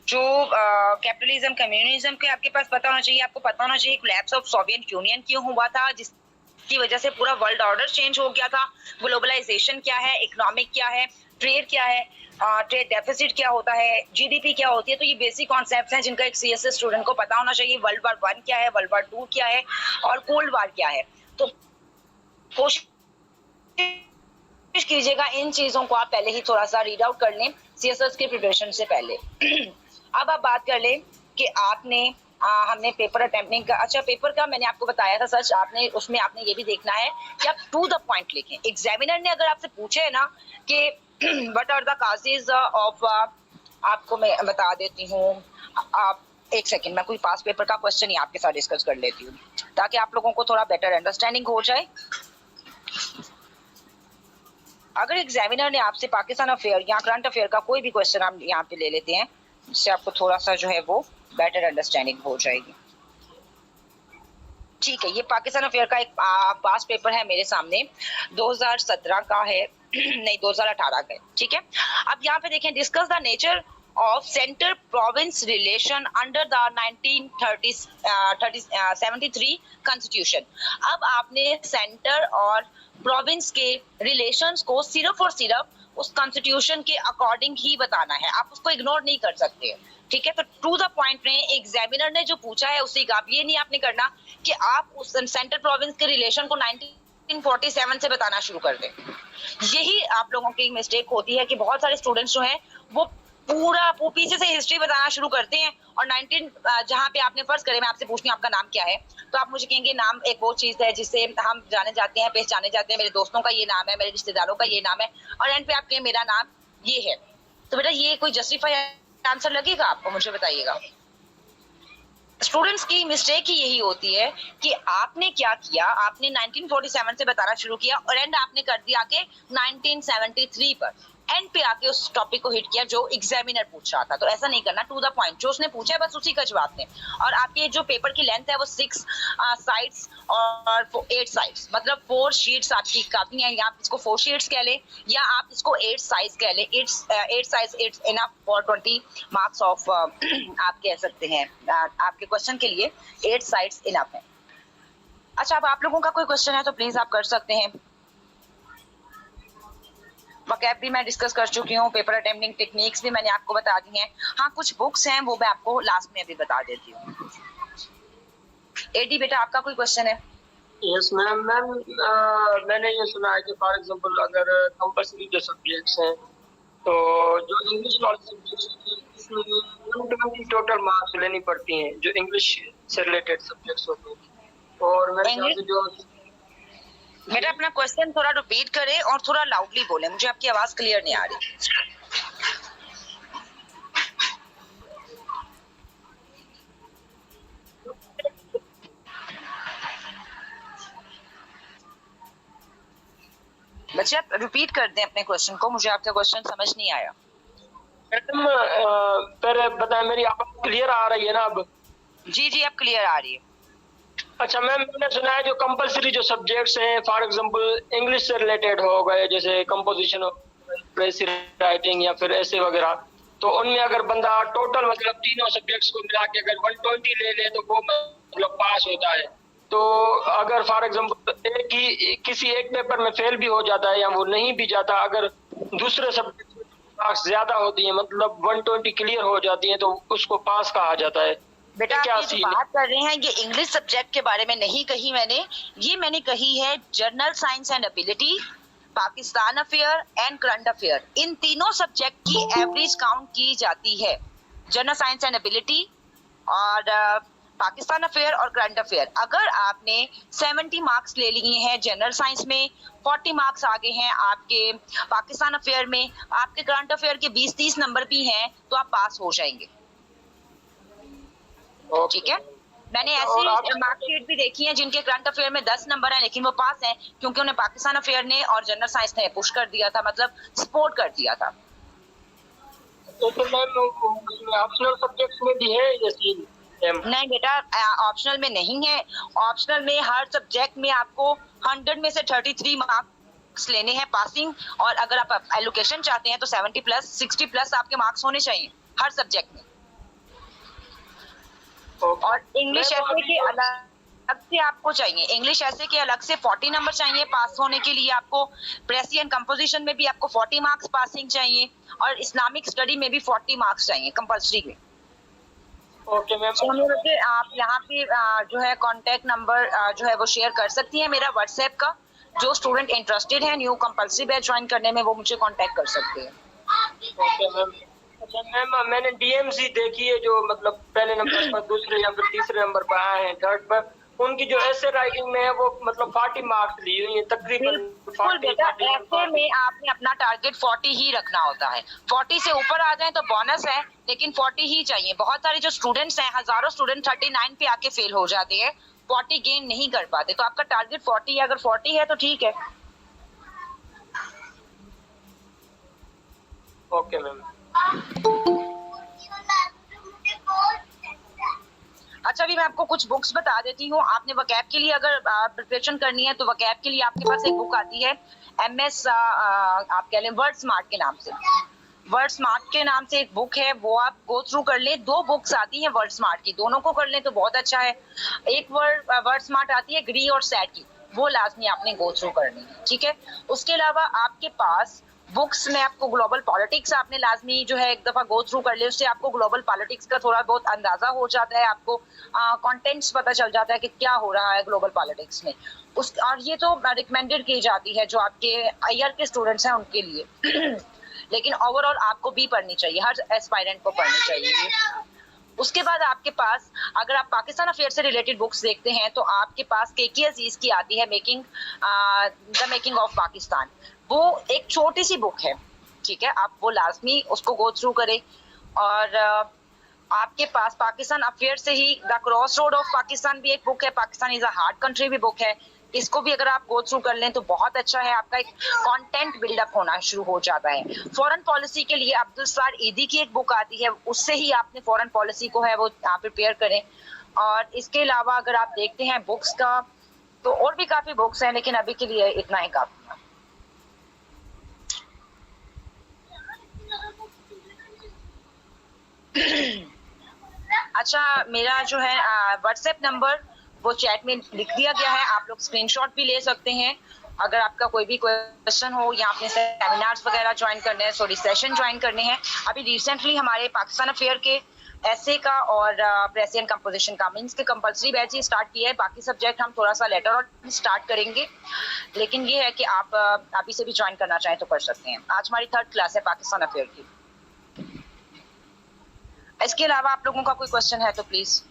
B: जो कैपिटलिज्म कम्युनिज्म के आपके पास पता होना चाहिए। आपको पता होना चाहिए कोलैप्स ऑफ सोवियत यूनियन क्यों हुआ था, जिसकी वजह से पूरा वर्ल्ड ऑर्डर चेंज हो गया था। ग्लोबलाइजेशन क्या है, इकोनॉमिक क्या है, ट्रेड क्या है, ट्रेड डेफिसिट क्या होता है, जीडीपी क्या होती है। तो ये बेसिक कॉन्सेप्ट्स हैं जिनका एक सीएसएस स्टूडेंट को पता होना चाहिए। वर्ल्ड वार 1 क्या है, वर्ल्ड वार 2 क्या है और कोल्ड वार क्या है। तो कोशिश कीजिएगा इन चीजों को आप पहले ही थोड़ा सा रीड आउट कर लें सीएसएस के प्रिपरेशन से पहले। अब आप बात कर लें कि आपने हमने पेपर अटेम्प्टिंग का, अच्छा पेपर का मैंने आपको बताया था सच, आपने उसमें आपने ये भी देखना है कि आप टू द पॉइंट लिखें। एग्जामिनर ने अगर आपसे पूछे है ना कि what are the causes of, आपको मैं बता देती हूँ, आप एक सेकंड मैं कोई पास पेपर का क्वेश्चन ही आपके साथ डिस्कस कर लेती हूँ ताकि आप लोगों को थोड़ा बेटर अंडरस्टैंडिंग हो जाए। अगर एग्जामिनर ने आपसे पाकिस्तान अफेयर या करंट अफेयर का कोई भी क्वेश्चन हम यहाँ पे ले लेते हैं, जिससे आपको थोड़ा सा जो है वो बेटर अंडरस्टैंडिंग हो जाएगी। ठीक है, ये पाकिस्तान अफेयर का एक पास पेपर है मेरे सामने, 2017 का है नहीं 2018 का है। ठीक है, अब यहाँ पे देखें, discuss the nature of center province relation under the 1973 constitution। अब आपने सेंटर और प्रोविंस के रिलेशंस को सिर्फ और सिर्फ उस कॉन्स्टिट्यूशन के अकॉर्डिंग ही बताना है, आप उसको इग्नोर नहीं कर सकते। ठीक है, तो टू द पॉइंट में एग्जामिनर ने जो पूछा है उसी का आप ये नहीं आपने करना कि आप उस सेंटर प्रोविंस के रिलेशन को 1947 से बताना शुरू कर दें। यही आप लोगों की मिस्टेक होती है कि बहुत सारे स्टूडेंट्स जो हैं वो पूरा वो पीछे से हिस्ट्री बताना शुरू करते हैं और 19 जहाँ पे आपने फर्ज करें मैं आपसे पूछती हूँ आपका नाम क्या है, तो आप मुझे कहेंगे नाम एक वो चीज है जिससे हम जाने जाते हैं, पहचाने जाते हैं, मेरे दोस्तों का ये नाम है, मेरे रिश्तेदारों का ये नाम है, और एंड पे आप कहें मेरा नाम ये है। तो बेटा ये कोई जस्टिफाई आंसर लगेगा आपको, मुझे बताइएगा। स्टूडेंट्स की मिस्टेक ही यही होती है कि आपने क्या किया, आपने 1947 से बताना शुरू किया और एंड आपने कर दिया कि 1973 पर, एंड पे आके उस टॉपिक को हिट किया जो एग्जामिनर पूछ रहा था। तो ऐसा नहीं करना, टू द पॉइंट, जो उसने पूछा है बस उसी का जवाब दें। और आपके जो पेपर की लेंथ है वो 6 साइड्स और 8 साइड्स, मतलब 4 शीट्स आपकी काफी हैं, या आप इसको 4 शीट्स कह लें या आप इसको 8 साइज कह लें। 8 size it's enough for 20 marks of आप कह सकते हैं, आपके क्वेश्चन के लिए 8 साइड्स इनफ है। अच्छा, अब आप लोगों का कोई क्वेश्चन है तो प्लीज आप कर सकते हैं। वकैब भी मैं डिस्कस कर चुकी हूँ, पेपर अटेम्प्टिंग टेक्निक्स भी मैंने आपको बता दी हैं। हाँ, कुछ बुक्स हैं वो मैं आपको लास्ट में अभी बता देती हूँ। एडी बेटा आपका कोई क्वेश्चन है?
E: Yes ma'am. मैंने ये सुना है कि फॉर एग्जांपल अगर कंपल्सरी जो सब्जेक्ट्स हैं तो जो इंग्लिश वाले सब्जेक्ट्स इसमें 120 टोटल मार्क्स लेनी पड़ती हैं जो इंग्लिश से रिलेटेड सब्जेक्ट्स होते हैं। और मेरे ख्याल से जो
B: बेटा अपना क्वेश्चन थोड़ा रिपीट करें और थोड़ा लाउडली बोले, मुझे आपकी आवाज क्लियर नहीं आ रही। बच्चे आप रिपीट कर दें अपने क्वेश्चन को, मुझे आपका क्वेश्चन समझ नहीं आया।
E: मैडम पहले बताएं, मेरी आवाज क्लियर आ रही है ना अब?
B: जी जी अब क्लियर आ रही है।
E: अच्छा मैम, मैंने सुना है जो कंपलसरी जो सब्जेक्ट्स हैं, फॉर एग्जांपल इंग्लिश से रिलेटेड हो गए, जैसे कंपोजिशन, राइटिंग या फिर ऐसे वगैरह, तो उनमें अगर बंदा टोटल मतलब तीनों सब्जेक्ट्स को मिला के अगर 120 ले ले तो वो मतलब पास होता है। तो अगर फॉर एग्जांपल एक ही किसी एक पेपर में फेल भी हो जाता है या वो नहीं भी जाता, अगर दूसरे सब्जेक्ट में मार्क्स ज्यादा होती है, मतलब 120 क्लियर हो जाती है, तो उसको पास कहा जाता है।
B: बेटा आप
E: क्या
B: ये जो
E: सीन है?
B: बात कर रहे हैं ये इंग्लिश सब्जेक्ट के बारे में नहीं कही मैंने, ये मैंने कही है general science and ability, Pakistan affair and current affair. इन तीनों सब्जेक्ट की एवरेज काउंट की जाती है, जनरल साइंस एंड एबिलिटी और पाकिस्तान अफेयर और करंट अफेयर। अगर आपने 70 मार्क्स ले लिए हैं जनरल साइंस में, 40 मार्क्स आगे हैं आपके पाकिस्तान अफेयर में, आपके करंट अफेयर के 20-30 नंबर भी हैं, तो आप पास हो जाएंगे। ठीक है, मैंने ऐसी मार्कशीट भी देखी है जिनके करंट अफेयर में 10 नंबर हैं लेकिन वो पास हैं, क्योंकि उन्हें पाकिस्तान अफेयर ने और जनरल साइंस ने पुश कर दिया था, मतलब सपोर्ट कर दिया था।
E: तो मैम ऑप्शनल सब्जेक्ट्स में भी है ये सीन?
B: नहीं बेटा ऑप्शनल में नहीं है। ऑप्शनल में हर सब्जेक्ट में आपको 100 में से 33 मार्क्स लेने हैं पासिंग, और अगर आप एलोकेशन चाहते हैं तो 70 प्लस 60 प्लस आपके मार्क्स होने चाहिए हर सब्जेक्ट में। और इंग्लिश ऐसे के अलग से आपको चाहिए, इंग्लिश ऐसे के अलग से 40 नंबर चाहिए पास होने के लिए आपको। प्रेसी एंड कंपोजिशन में भी आपको 40 मार्क्स पासिंग चाहिए, और इस्लामिक स्टडी में भी 40 मार्क्स चाहिए कंपल्सरी में।
E: Okay ma'am.
B: आप यहाँ पे जो है कांटेक्ट नंबर जो है वो शेयर कर सकती हैं मेरा व्हाट्सएप का। जो स्टूडेंट इंटरेस्टेड है न्यू कंपल्सरी बैच ज्वाइन करने में वो मुझे कांटेक्ट कर सकते हैं।
E: Okay ma'am. अच्छा मैम, मैंने डीएमसी देखी है जो मतलब पहले नंबर पर, दूसरे या फिर तीसरे नंबर पर आए हैं, थर्ड पर, उनकी जो ऐसे राइटिंग में है वो मतलब 40 मार्क्स ली हुई है तकरीबन।
B: बिल्कुल बेटा, ऐसे में आपने अपना टारगेट 40 ही रखना होता है। 40 से ऊपर आ जाए तो बोनस है, लेकिन 40 ही चाहिए। बहुत सारे जो स्टूडेंट्स हैं, हजारों स्टूडेंट 39 पे आके फेल हो जाते हैं, 40 गेन नहीं कर पाते। तो आपका टारगेट 40 है, अगर 40 है तो ठीक है।
E: Okay ma'am.
B: अच्छा अभी मैं आपको कुछ बुक्स बता देती हूँ। आपने वकैब के लिए अगर प्रिपरेशन करनी है तो वकैब के लिए आपके पास एक बुक आती है MS आप कह लें वर्ड स्मार्ट के नाम से। वर्ड स्मार्ट के नाम से एक बुक है, वो आप गो थ्रू कर ले। 2 बुक्स आती हैं वर्ड स्मार्ट की, दोनों को कर लें तो बहुत अच्छा है। एक वर्ड स्मार्ट आती है ग्री और सैट की, वो लाजमी आपने गो थ्रू करनी है, ठीक है। उसके अलावा आपके पास बुक्स में आपको ग्लोबल पॉलिटिक्स आपने लाजमी जो है एक दफा गो थ्रू कर ले, उससे आपको ग्लोबल पॉलिटिक्स का थोड़ा बहुत अंदाजा हो जाता है, आपको कंटेंट्स पता चल जाता है कि क्या हो रहा है ग्लोबल पॉलिटिक्स में। और ये तो रिकमेंडेड की जाती है जो आपके IR के स्टूडेंट्स हैं उनके लिए लेकिन ओवरऑल आपको भी पढ़नी चाहिए, हर एस्पायरेंट को पढ़नी चाहिए। उसके बाद आपके पास अगर आप पाकिस्तान अफेयर से रिलेटेड बुक्स देखते हैं तो आपके पास KK अजीज की आती है द मेकिंग ऑफ पाकिस्तान। वो एक छोटी सी बुक है, ठीक है, आप वो लाजमी उसको गो थ्रू करें। और आपके पास पाकिस्तान अफेयर से ही the cross road of Pakistan भी एक बुक है, Pakistan is a hard country भी बुक है। इसको भी अगर आप गो थ्रू कर लें तो बहुत अच्छा है, आपका एक कंटेंट बिल्डअप होना शुरू हो जाता है। फॉरेन पॉलिसी के लिए अब्दुल सत्तार ईदी की एक बुक आती है, उससे ही आपने फॉरेन पॉलिसी को है वो आप प्रिपेयर करें। और इसके अलावा अगर आप देखते हैं बुक्स का तो और भी काफी बुक्स हैं, लेकिन अभी के लिए इतना ही काफी है। अच्छा मेरा जो है व्हाट्सएप नंबर वो चैट में लिख दिया गया है, आप लोग स्क्रीनशॉट भी ले सकते हैं। अगर आपका कोई भी क्वेश्चन हो या आपने सेमिनार्स वगैरह ज्वाइन करने हैं, सॉरी सेशन ज्वाइन करने हैं। अभी रिसेंटली हमारे पाकिस्तान अफेयर के ऐसे का और प्रेस एंड कंपोजिशन का मीन्स के कंपल्सरी बैच ही स्टार्ट किया है। बाकी सब्जेक्ट हम थोड़ा सा लेटर और स्टार्ट करेंगे, लेकिन ये है कि आप अभी से भी ज्वाइन करना चाहें तो कर सकते हैं। आज हमारी 3rd क्लास है पाकिस्तान अफेयर की। इसके अलावा आप लोगों का कोई क्वेश्चन है तो प्लीज।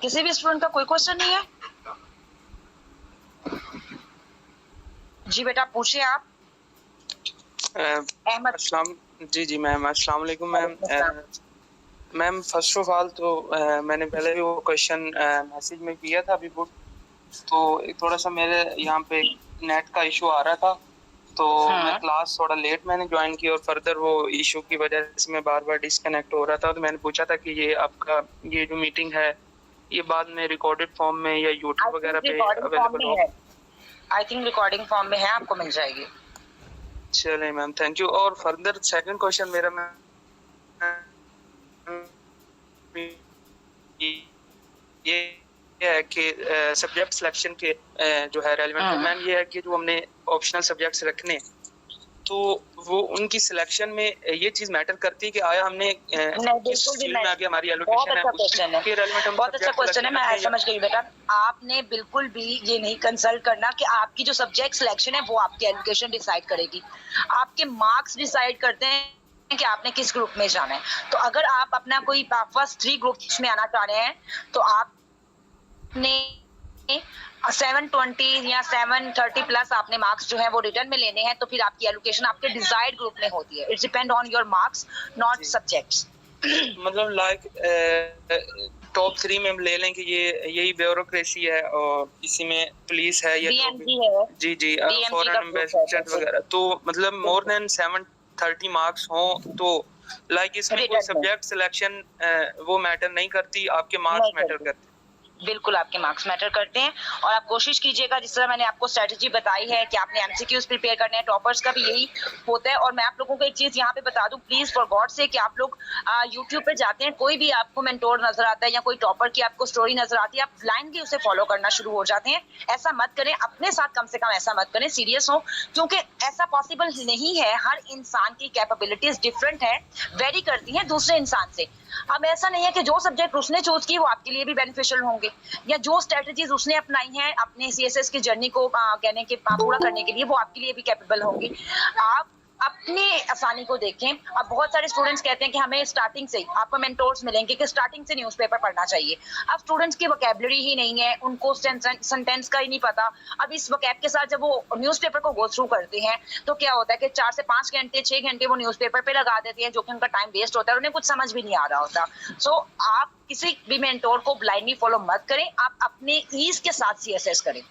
B: किसी भी स्टूडेंट का कोई क्वेश्चन नहीं है? जी बेटा पूछिए आप। अहमद।
F: जी मैम, अस्सलाम वालेकुम ma'am. Ma'am first of all तो मैंने पहले भी वो क्वेश्चन मैसेज में किया था अभी बुक, तो थोड़ा सा मेरे यहाँ पे नेट का इशू आ रहा था, तो मैं क्लास थोड़ा लेट मैंने ज्वाइन की और फर्दर वो इशू की वजह से मैं बार बार डिस्कनेक्ट हो रहा था। तो मैंने पूछा था कि ये आपका ये जो मीटिंग है ये बाद में रिकॉर्डेड फॉर्म में या यूट्यूब वगैरह पे अवेलेबल हो?
B: आई थिंक रिकॉर्डिंग फॉर्म में है, आपको मिल जाएगी।
F: चलिए मैम, थैंक यू। और फर्दर सेकंड क्वेश्चन मेरा मैम ये है कि सब्जेक्ट सिलेक्शन के जो है रेलेवेंट मैम ये है कि जो हमने ऑप्शनल सब्जेक्ट्स रखने तो वो उनकी सिलेक्शन में ये चीज मैटर करती है कि आया हमने किस फील्ड में आगे हमारी एलोकेशन है उसके रेलेवेंट हम
B: बहुत अच्छा क्वेश्चन है, मैं समझ गई बेटा। आपने बिल्कुल भी ये नहीं कंसल्ट करना कि आपकी जो सब्जेक्ट सिलेक्शन है वो आपकी एलोकेशन डिसाइड करेगी। आपके मार्क्स डिसाइड करते हैं कि आपने किस ग्रुप में जाना है। तो अगर आप अपना कोई फर्स्ट 3 ग्रुप्स में आना चाह रहे हैं तो आपने 720 या 730 प्लस आपने मार्क्स जो है वो रिटर्न में लेने हैं, तो फिर आपकी एलोकेशन आपके डिजायर्ड ग्रुप में होती है। It's depend on your marks not subjects.
F: मतलब लाइक टॉप 3 में हम ले लें कि ये यही ब्यूरोक्रेसी है और इसी में पुलिस है या
B: DMG है।
F: जी फॉरेन एम्बेसडर वगैरह, तो मतलब मोर देन 730 मार्क्स हो तो लाइक इसमें कोई सब्जेक्ट सिलेक्शन वो मैटर नहीं करती, आपके मार्क्स मैटर करते हैं?
B: बिल्कुल आपके मार्क्स मैटर करते हैं। और आप कोशिश कीजिएगा, जिस तरह मैंने आपको स्ट्रेटजी बताई है कि आपने एमसीक्यूज प्रिपेयर करने हैं, टॉपर्स का भी यही होता है। और मैं आप लोगों को एक चीज यहाँ पे बता दूं, प्लीज फॉर गॉड से कि आप लोग यूट्यूब पे जाते हैं, कोई भी आपको मेंटोर नजर आता है या कोई टॉपर की आपको स्टोरी नजर आती है, आप ब्लाइंडली उसे फॉलो करना शुरू हो जाते हैं। ऐसा मत करें, अपने साथ कम से कम ऐसा मत करें, सीरियस हो, क्योंकि ऐसा पॉसिबल नहीं है। हर इंसान की कैपेबिलिटीज डिफरेंट है, वेरी करती हैं दूसरे इंसान से। अब ऐसा नहीं है कि जो सब्जेक्ट उसने चूज की वो आपके लिए भी बेनिफिशियल होंगे, या जो स्ट्रेटजीज उसने अपनाई हैं अपने सीएसएस की जर्नी को कहने के पूरा करने के लिए वो आपके लिए भी कैपेबल होंगी। आप अपनी आसानी को देखें। अब बहुत सारे स्टूडेंट्स कहते हैं कि हमें स्टार्टिंग से ही आपको मेंटोर्स मिलेंगे कि स्टार्टिंग से न्यूज़पेपर पढ़ना चाहिए। अब स्टूडेंट्स की वोकैबुलरी ही नहीं है, उनको सेंटेंस का ही नहीं पता। अब इस वोकैब के साथ जब वो न्यूज़पेपर को गो थ्रू करते हैं तो क्या होता है कि 4 से 5 घंटे 6 घंटे वो न्यूज़पेपर पे लगा देते हैं, जो कि उनका टाइम वेस्ट होता है, उन्हें कुछ समझ भी नहीं आ रहा होता। सो आप किसी भी मेंटोर को ब्लाइंडली फॉलो मत करें, आप अपने ईज के साथ सीएसएस करें।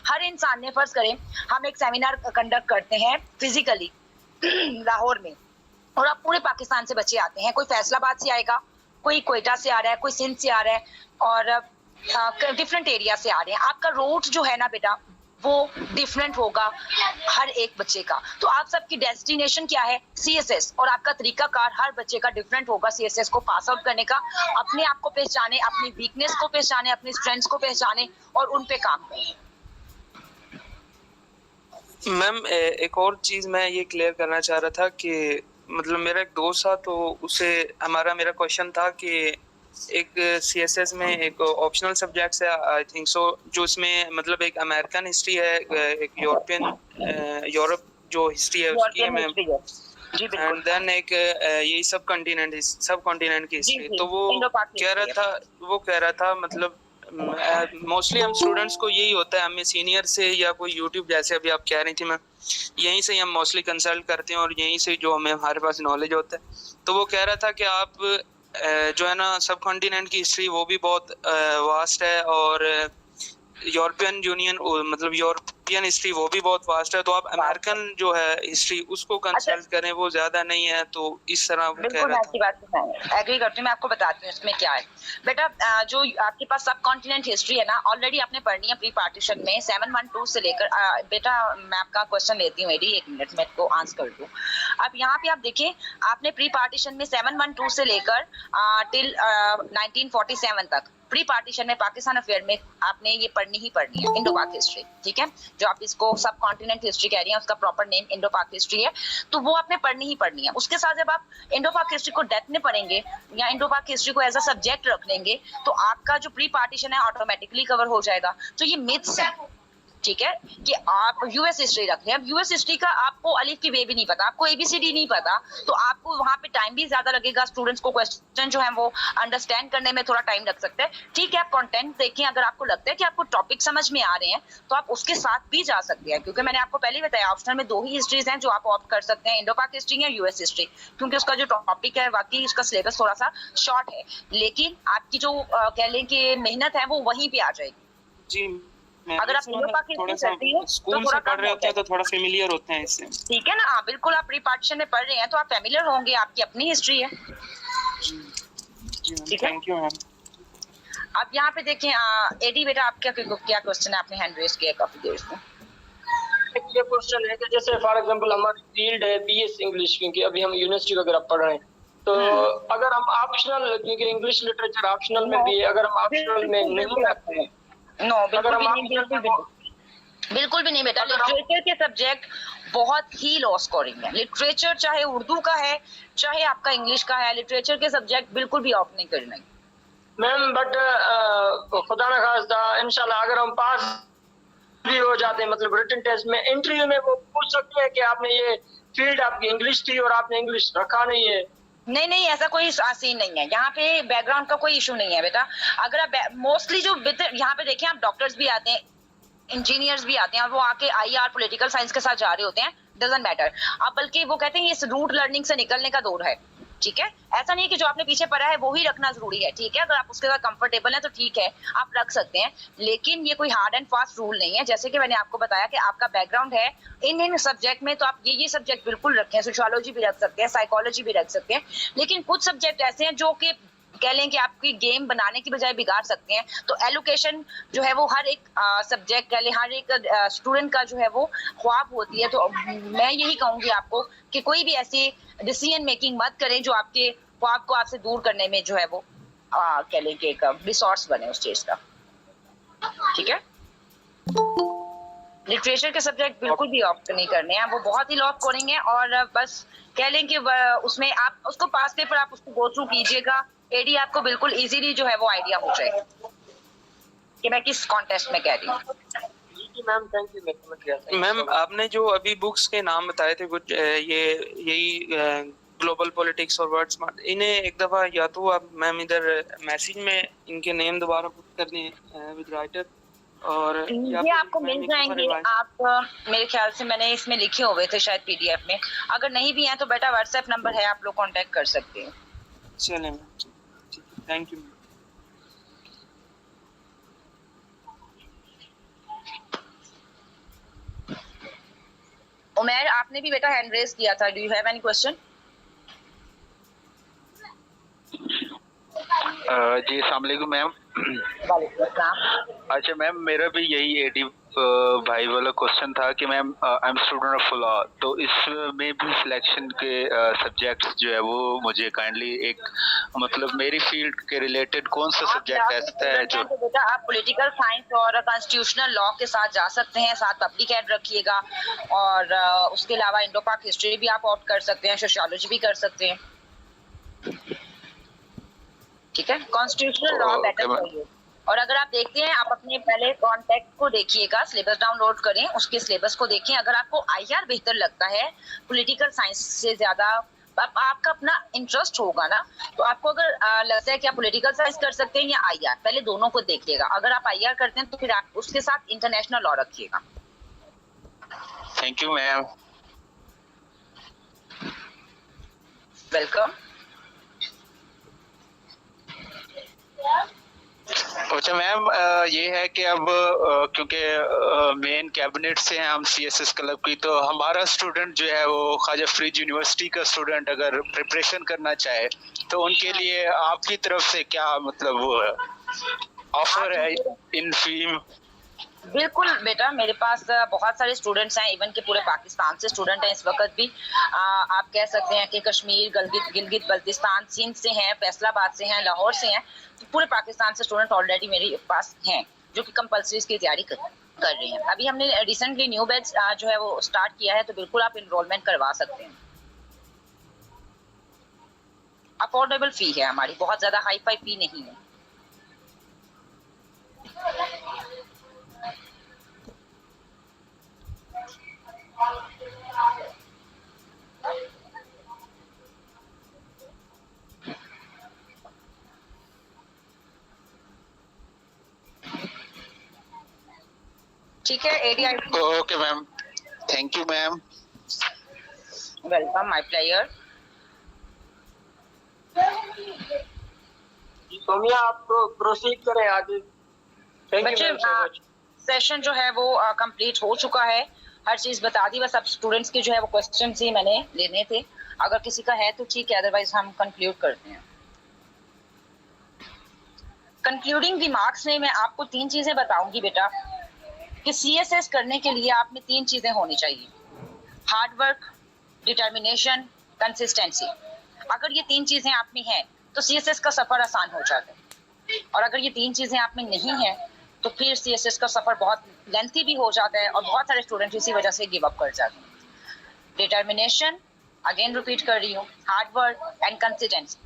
B: हर इंसान ने, फर्ज करें हम एक सेमिनार कंडक्ट करते हैं फिजिकली लाहौर में, और अब पूरे पाकिस्तान से बच्चे आते हैं, कोई फैसलाबाद से आएगा, कोई क्वेटा से आ रहा है, कोई सिंध से आ रहा है, और डिफरेंट एरिया से आ रहे हैं। आपका रूट जो है ना बेटा वो डिफरेंट होगा हर एक बच्चे का। तो आप सबकी डेस्टिनेशन क्या है? सीएसएस। और आपका तरीकाकार हर बच्चे का डिफरेंट होगा सीएसएस को पास आउट करने का। अपने आप को पहचाने, अपनी वीकनेस को पहचाने, अपनी स्ट्रेंथ्स को पहचाने और उन पे काम करें।
F: मैम एक और चीज मैं ये क्लियर करना चाह रहा था कि मतलब मेरा एक दोस्त था, तो उसे मेरा क्वेश्चन था कि एक सीएसएस में एक ऑप्शनल सब्जेक्ट्स है आई थिंक सो, जो इसमें मतलब एक अमेरिकन हिस्ट्री है, एक यूरोप जो हिस्ट्री है उसकी है मैम, एंड देन एक यही सब कॉन्टिनेंट की हिस्ट्री। तो वो कह रहा था मतलब मोस्टली हम स्टूडेंट्स को यही होता है, हमें सीनियर से या कोई यूट्यूब जैसे अभी आप कह रही थी मैम, यहीं से हम मोस्टली कंसल्ट करते हैं और यहीं से जो हमारे पास नॉलेज होता है। तो वो कह रहा था कि आप जो है ना सब कॉन्टिनेंट की हिस्ट्री वो भी बहुत वास्ट है, और यूरोपियन यूनियन मतलब यूरोपियन हिस्ट्री वो भी बहुत वास्ट है, तो आप अमेरिकन जो है हिस्ट्री उसको कंसल्ट करें, वो ज्यादा नहीं है। तो इस तरह वो कह रहा था।
B: बात मैं एग्री करती हूँ, मैं आपको बताती हूँ इसमें क्या है बेटा। जो आपके पास सब कॉन्टिनेंट हिस्ट्री है ना, ऑलरेडी आपने पढ़नी है प्री पार्टीशन में 712 से लेकर। बेटा मैं आपका क्वेश्चन लेती हूँ, एक मिनट में को आंसर कर दूँ। अब यहाँ पे आप देखें, आपने प्री पार्टीशन में 712 से लेकर टिल 1947 तक प्री पार्टीशन में पाकिस्तान अफेयर में आपने ये पढ़नी ही पढ़नी है, इंडो पाक हिस्ट्री। ठीक है, जो आप इसको सब कॉन्टिनेंट हिस्ट्री कह रही हैं, उसका प्रॉपर नेम इंडो पाक हिस्ट्री है, तो वो आपने पढ़नी ही पढ़नी है। उसके साथ जब आप इंडो पाक हिस्ट्री को डेप्थ में पढ़ेंगे या इंडो पाक हिस्ट्री को एज अ सब्जेक्ट रख लेंगे, तो आपका जो प्री पार्टीशन है ऑटोमेटिकली कवर हो जाएगा। तो ये मिथ्स है, ठीक है, कि आप यूएस हिस्ट्री रख रहे हैं। अब यूएस हिस्ट्री का आपको अलिफ की वे भी नहीं पता, आपको एबीसीडी नहीं पता, तो आपको वहां पे टाइम भी ज्यादा लगेगा। स्टूडेंट्स को क्वेश्चन जो है वो अंडरस्टैंड करने में थोड़ा टाइम लग सकता है। ठीक है, आप कंटेंट देखें, अगर आपको लगता है कि आपको टॉपिक समझ में आ रहे हैं तो आप उसके साथ भी जा सकते हैं, क्योंकि मैंने आपको पहले ही बताया ऑप्शनल में 2 ही हिस्ट्रीज हैं जो आप ऑप्ट कर सकते हैं, इंडो पाक हिस्ट्री या यूएस हिस्ट्री, क्योंकि उसका जो टॉपिक है वाकई उसका सिलेबस थोड़ा सा शॉर्ट है, लेकिन आपकी जो कह लें कि मेहनत है वो वहीं पे आ जाएगी।
F: जी,
B: अगर आप इंडो पाक
F: थोड़ा
B: हिस्ट्री
F: सा
B: करती हैं
F: स्कूल
B: तो
F: से
B: थोड़ा
F: पढ़
B: कम
F: रहे
B: होता
F: होते
B: है,
F: हैं तो थोड़ा फेमिलियर होते हैं इससे।
B: ठीक है ना। हाँ बिल्कुल, आप प्री पार्टीशन में पढ़ रहे हैं तो आप फेमिलियर होंगे, आपकी अपनी हिस्ट्री है। ठीक है,
F: थैंक यू मैम।
B: अब यहाँ पे देखें एडी बेटा, आपका क्या क्वेश्चन है? आपने हैंड रेज किया काफी देर से।
E: ये क्वेश्चन है कि जैसे फॉर एग्जांपल हमारी फील्ड है बीएस इंग्लिश, क्योंकि अभी हम यूनिवर्सिटी वगैरह पढ़ रहे हैं, तो अगर हम ऑप्शनल, क्योंकि इंग्लिश लिटरेचर ऑप्शनल में भी है, अगर हम ऑप्शनल में नहीं रखते हैं,
B: नो बिल्कुल
E: अगर
B: भी
E: हम
B: नहीं, बिल्कुल भी नहीं बेटा। लिटरेचर के सब्जेक्ट बहुत ही लो स्कोरिंग है। लिटरेचर चाहे उर्दू का है चाहे आपका इंग्लिश का है, लिटरेचर के सब्जेक्ट बिल्कुल भी ऑप्ट नहीं करना है
E: मैम। बट खुदा न खास्ता इंशाल्लाह अगर हम पास भी हो जाते हैं, मतलब रिटन टेस्ट में, इंटरव्यू में वो पूछ सकते हैं कि आपने ये फील्ड आपकी इंग्लिश थी और आपने इंग्लिश रखा नहीं है।
B: नहीं नहीं, ऐसा कोई सीन नहीं है यहाँ पे, बैकग्राउंड का कोई इशू नहीं है बेटा। अगर आप मोस्टली जो यहाँ पे देखें, आप डॉक्टर्स भी आते हैं, इंजीनियर्स भी आते हैं, और वो आके आईआर पॉलिटिकल साइंस के साथ जा रहे होते हैं, डजंट मैटर। अब बल्कि वो कहते हैं इस रूट लर्निंग से निकलने का दौर है। ठीक है, ऐसा नहीं है कि जो आपने पीछे पढ़ा है वो ही रखना जरूरी है। ठीक है, अगर आप उसके साथ कंफर्टेबल है तो ठीक है, आप रख सकते हैं, लेकिन ये कोई हार्ड एंड फास्ट रूल नहीं है। जैसे कि मैंने आपको बताया कि आपका बैकग्राउंड है इन सब्जेक्ट में, तो आप ये सब्जेक्ट बिल्कुल रखें। सोशियोलॉजी भी रख सकते हैं, साइकोलॉजी भी रख सकते हैं, लेकिन कुछ सब्जेक्ट ऐसे हैं जो कि कह लें कि आपकी गेम बनाने की बजाय बिगाड़ सकते हैं। तो एलोकेशन जो है वो हर एक सब्जेक्ट कह लें, हर एक स्टूडेंट का जो है वो ख्वाब होती है। तो मैं यही कहूंगी आपको कि कोई भी ऐसी डिसीजन मेकिंग मत करें जो आपके ख्वाब को आपसे दूर करने में जो है वो कह लें कि एक रिसोर्स बने उस चीज का। ठीक है, लिटरेचर के सब्जेक्ट बिल्कुल भी ऑप्ट नहीं करने हैं, वो बहुत ही लो स्कोरिंग है, और बस कह लें कि उसमें आप उसको पास पेपर आप उसको गो थ्रू कीजिएगा, एडी आपको बिल्कुल इजीली जो है वो आइडिया हो जाए कि मैं किस कॉन्टेस्ट में कह रही हूँ।
E: मैम थैंक यू, मैं समझ गया।
F: मैम आपने जो अभी बुक्स के नाम बताए थे कुछ यही ग्लोबल पॉलिटिक्स और वर्ड स्मार्ट, इन्हें एक दफा या तो आप मैम इधर मैसेज में इनके नेम दोबारा पुट करने विद राइटर, और
B: ये आपको मिल जाएंगे। आप मेरे ख्याल से मैंने इसमें लिखे हुए थे शायद पीडीएफ में, अगर नहीं भी हैं तो बेटा व्हाट्सएप नंबर है, आप लोग कांटेक्ट कर सकते हैं।
F: चलें मैम, थैंक यू।
B: उमैर, आपने भी बेटा हैंड रेज किया था, do you have any question?
G: जी अस्सलाम वालेकुम मैम।
B: वालेकुम अस्सलाम।
G: अच्छा मैम, मेरा भी यही एडी भाई वाला क्वेश्चन था कि ma'am I am student of law, तो इसमें भी सिलेक्शन के सब्जेक्ट्स जो है वो मुझे काइंडली एक मतलब मेरी फील्ड के रिलेटेड कौन सा सब्जेक्ट ऐसा है जो
B: बेटा आप पॉलिटिकल साइंस और कॉन्स्टिट्यूशनल लॉ के साथ जा सकते हैं, साथ पब्लिक एड रखिएगा, और उसके अलावा इंडो पाक हिस्ट्री भी आप ऑप्ट कर सकते हैं, सोशियोलॉजी भी कर सकते हैं। ठीक है, कॉन्स्टिट्यूशनल लॉ बेटर चाहिए। और अगर आप देखते हैं, आप अपने पहले कॉन्टेक्ट को देखिएगा, सिलेबस डाउनलोड करें, उसके सिलेबस को देखें। अगर आपको आईआर बेहतर लगता है पॉलिटिकल साइंस से ज्यादा, आपका अपना इंटरेस्ट होगा ना, तो आपको अगर लगता है कि आप पॉलिटिकल साइंस कर सकते हैं या आईआर, पहले दोनों को देखिएगा। अगर आप आईआर करते हैं तो फिर आप उसके साथ इंटरनेशनल लॉ रखिएगा।
G: Thank you ma'am.
B: वेलकम।
G: अच्छा मैम, ये है कि अब क्योंकि मेन कैबिनेट से हैं हम सीएसएस क्लब की, तो हमारा स्टूडेंट जो है वो ख्वाजा फरीद यूनिवर्सिटी का स्टूडेंट अगर प्रिपरेशन करना चाहे तो उनके लिए आपकी तरफ से क्या मतलब वो ऑफर है इन फीम?
B: बिल्कुल बेटा, मेरे पास बहुत सारे स्टूडेंट्स हैं, इवन के पूरे पाकिस्तान से स्टूडेंट हैं इस वक्त भी। आप कह सकते हैं कि कश्मीर, गिलगित बल्तिस्तान, सिंध से हैं, फैसलाबाद से हैं, लाहौर से हैं, तो पूरे पाकिस्तान से स्टूडेंट ऑलरेडी मेरे पास हैं जो कि कंपल्सरीज की तैयारी कर रहे हैं। अभी हमने रिसेंटली न्यू बैच जो है वो स्टार्ट किया है, तो बिल्कुल आप इनरोलमेंट करवा सकते हैं। अफोर्डेबल फी है हमारी, बहुत ज्यादा हाई फाई फी नहीं है। ठीक है AD,
G: okay ma'am, thank you ma'am.
B: Welcome, my player.
E: Somiya आप प्रोसीड करें आगे। थैंक यू
B: बच्चे,
E: मैम सो मच।
B: सेशन जो है वो कंप्लीट हो चुका है, हर चीज बता दी, बस अब स्टूडेंट्स के जो है वो क्वेश्चन ही मैंने लेने थे। अगर किसी का है तो ठीक है, अदरवाइज हम कंक्लूड करते हैं। कंक्लूडिंग रिमार्क्स में मैं आपको 3 चीजें बताऊंगी बेटा कि CSS करने के लिए आप में 3 चीजें होनी चाहिए, हार्ड वर्क, डिटर्मिनेशन, कंसिस्टेंसी। अगर ये 3 चीजें आप में हैं तो CSS का सफर आसान हो जाता है, और अगर ये 3 चीजें आप में नहीं हैं तो फिर CSS का सफर बहुत लेंथी भी हो जाता है और बहुत सारे स्टूडेंट इसी वजह से गिव अप कर जाते हैं। डिटर्मिनेशन, अगेन रिपीट कर रही हूँ, हार्ड वर्क एंड कंसिस्टेंसी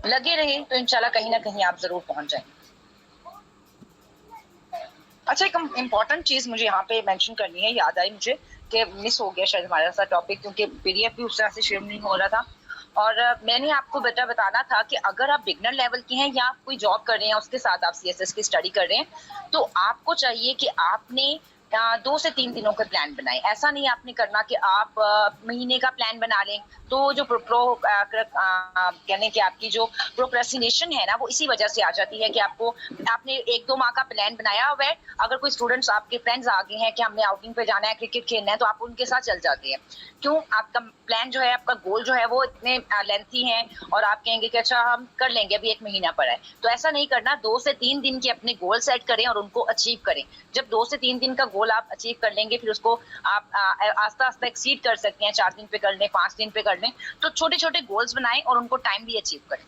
B: लगे रहे तो इंशाल्लाह कहीं ना कहीं आप जरूर पहुंच जाएंगे। अच्छा, एक इम्पॉर्टेंट चीज मुझे यहाँ पे मेंशन करनी है, याद आई मुझे कि मिस हो गया शायद हमारा सा टॉपिक, क्योंकि PDF भी उस तरह से शेयर नहीं हो रहा था। और मैंने आपको बेटा बताना था कि अगर आप बिगनर लेवल के हैं या आप कोई जॉब कर रहे हैं उसके साथ आप CSS की स्टडी कर रहे हैं, तो आपको चाहिए कि आपने 2 से 3 दिनों के प्लान बनाएं। ऐसा नहीं आपने करना कि आप महीने का प्लान बना लें, तो जो कहने की आपकी जो प्रोक्रेस्टिनेशन है ना, वो इसी वजह से आ जाती है कि आपने 1-2 माह का प्लान बनाया हुआ है। अगर कोई स्टूडेंट्स आपके फ्रेंड्स आ गए हैं कि हमने आउटिंग पे जाना है, क्रिकेट खेलना है, तो आप उनके साथ चल जाते हैं। क्यों? आपका प्लान जो है, आपका गोल जो है वो इतने लेंथी है और आप कहेंगे कि अच्छा हम कर लेंगे, अभी 1 महीना पड़ा है। तो ऐसा नहीं करना, 2 से 3 दिन के अपने गोल सेट करें और उनको अचीव करें। जब 2 से 3 दिन का गोल आप अचीव कर लेंगे, फिर उसको आप आस्ता आस्ता एक्सीड कर सकते हैं, 4 दिन पे कर लें, 5 दिन पे कर लें। तो छोटे छोटे गोल्स बनाएं और उनको टाइमली अचीव करें।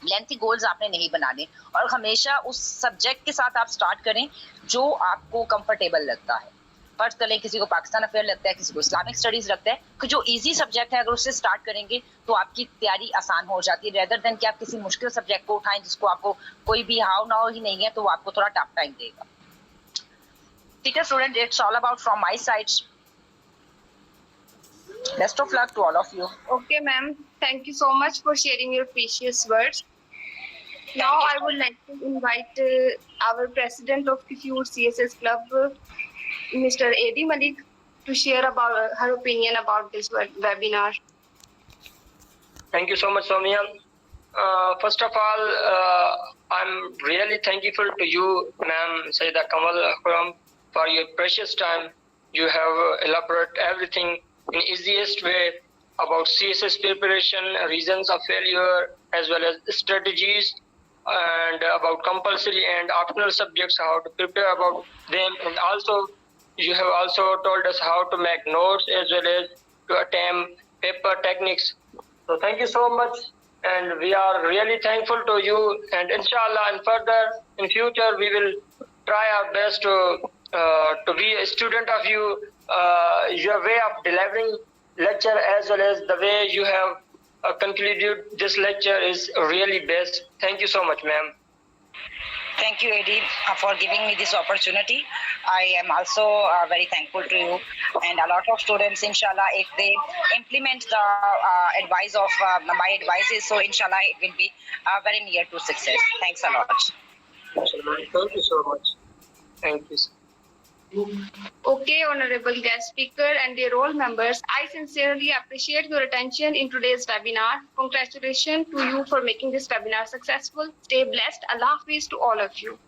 B: लेंथी गोल्स आपने नहीं बनाने, और हमेशा उस सब्जेक्ट के साथ आप स्टार्ट करें जो आपको कंफर्टेबल लगता है। फर्ज करें किसी को पाकिस्तान अफेयर लगता है, किसी को इस्लामिक स्टडीज लगता है, कि जो इजी सब्जेक्ट है अगर उससे स्टार्ट करेंगे तो आपकी तैयारी आसान हो जाती है, रेदर देन कि आप किसी मुश्किल सब्जेक्ट को उठाएं जिसको आपको कोई भी हाव नाव ही नहीं है, तो वो आपको थोड़ा टफ टाइम देगा। ठीक है student, it's all about from my side. Best of luck to all of you.
A: Okay, ma'am. Thank you so much for sharing your precious words. Now, I would like to invite our president of Kifur CSS Club, Mr. AD Malik, to share about her opinion about this webinar.
E: Thank you so much, Soumya. First of all, I'm really thankful to you, ma'am, Sayyida Kamal Akram, for your precious time. You have elaborated everything in easiest way about CSS preparation, reasons of failure, as well as strategies, and about compulsory and optional subjects, how to prepare about them. And also, you have also told us how to make notes as well as to attempt paper techniques. So thank you so much, and we are really thankful to you. And inshallah, and further in future, we will try our best to be a student of you. Your way of delivering lecture as well as the way you have concluded this lecture is really best. Thank you so much, ma'am.
B: Thank you, AD, for giving me this opportunity. I am also very thankful to you, and a lot of students, inshallah, if they implement the advice of my advices, so inshallah it will be very near to success. Thanks a lot.
E: Thank you so much. Thank you.
A: Okay, honorable guest speaker and dear all members, I sincerely appreciate your attention in today's webinar. Congratulations to you for making this webinar successful. Stay blessed. Allah Hafiz to all of you.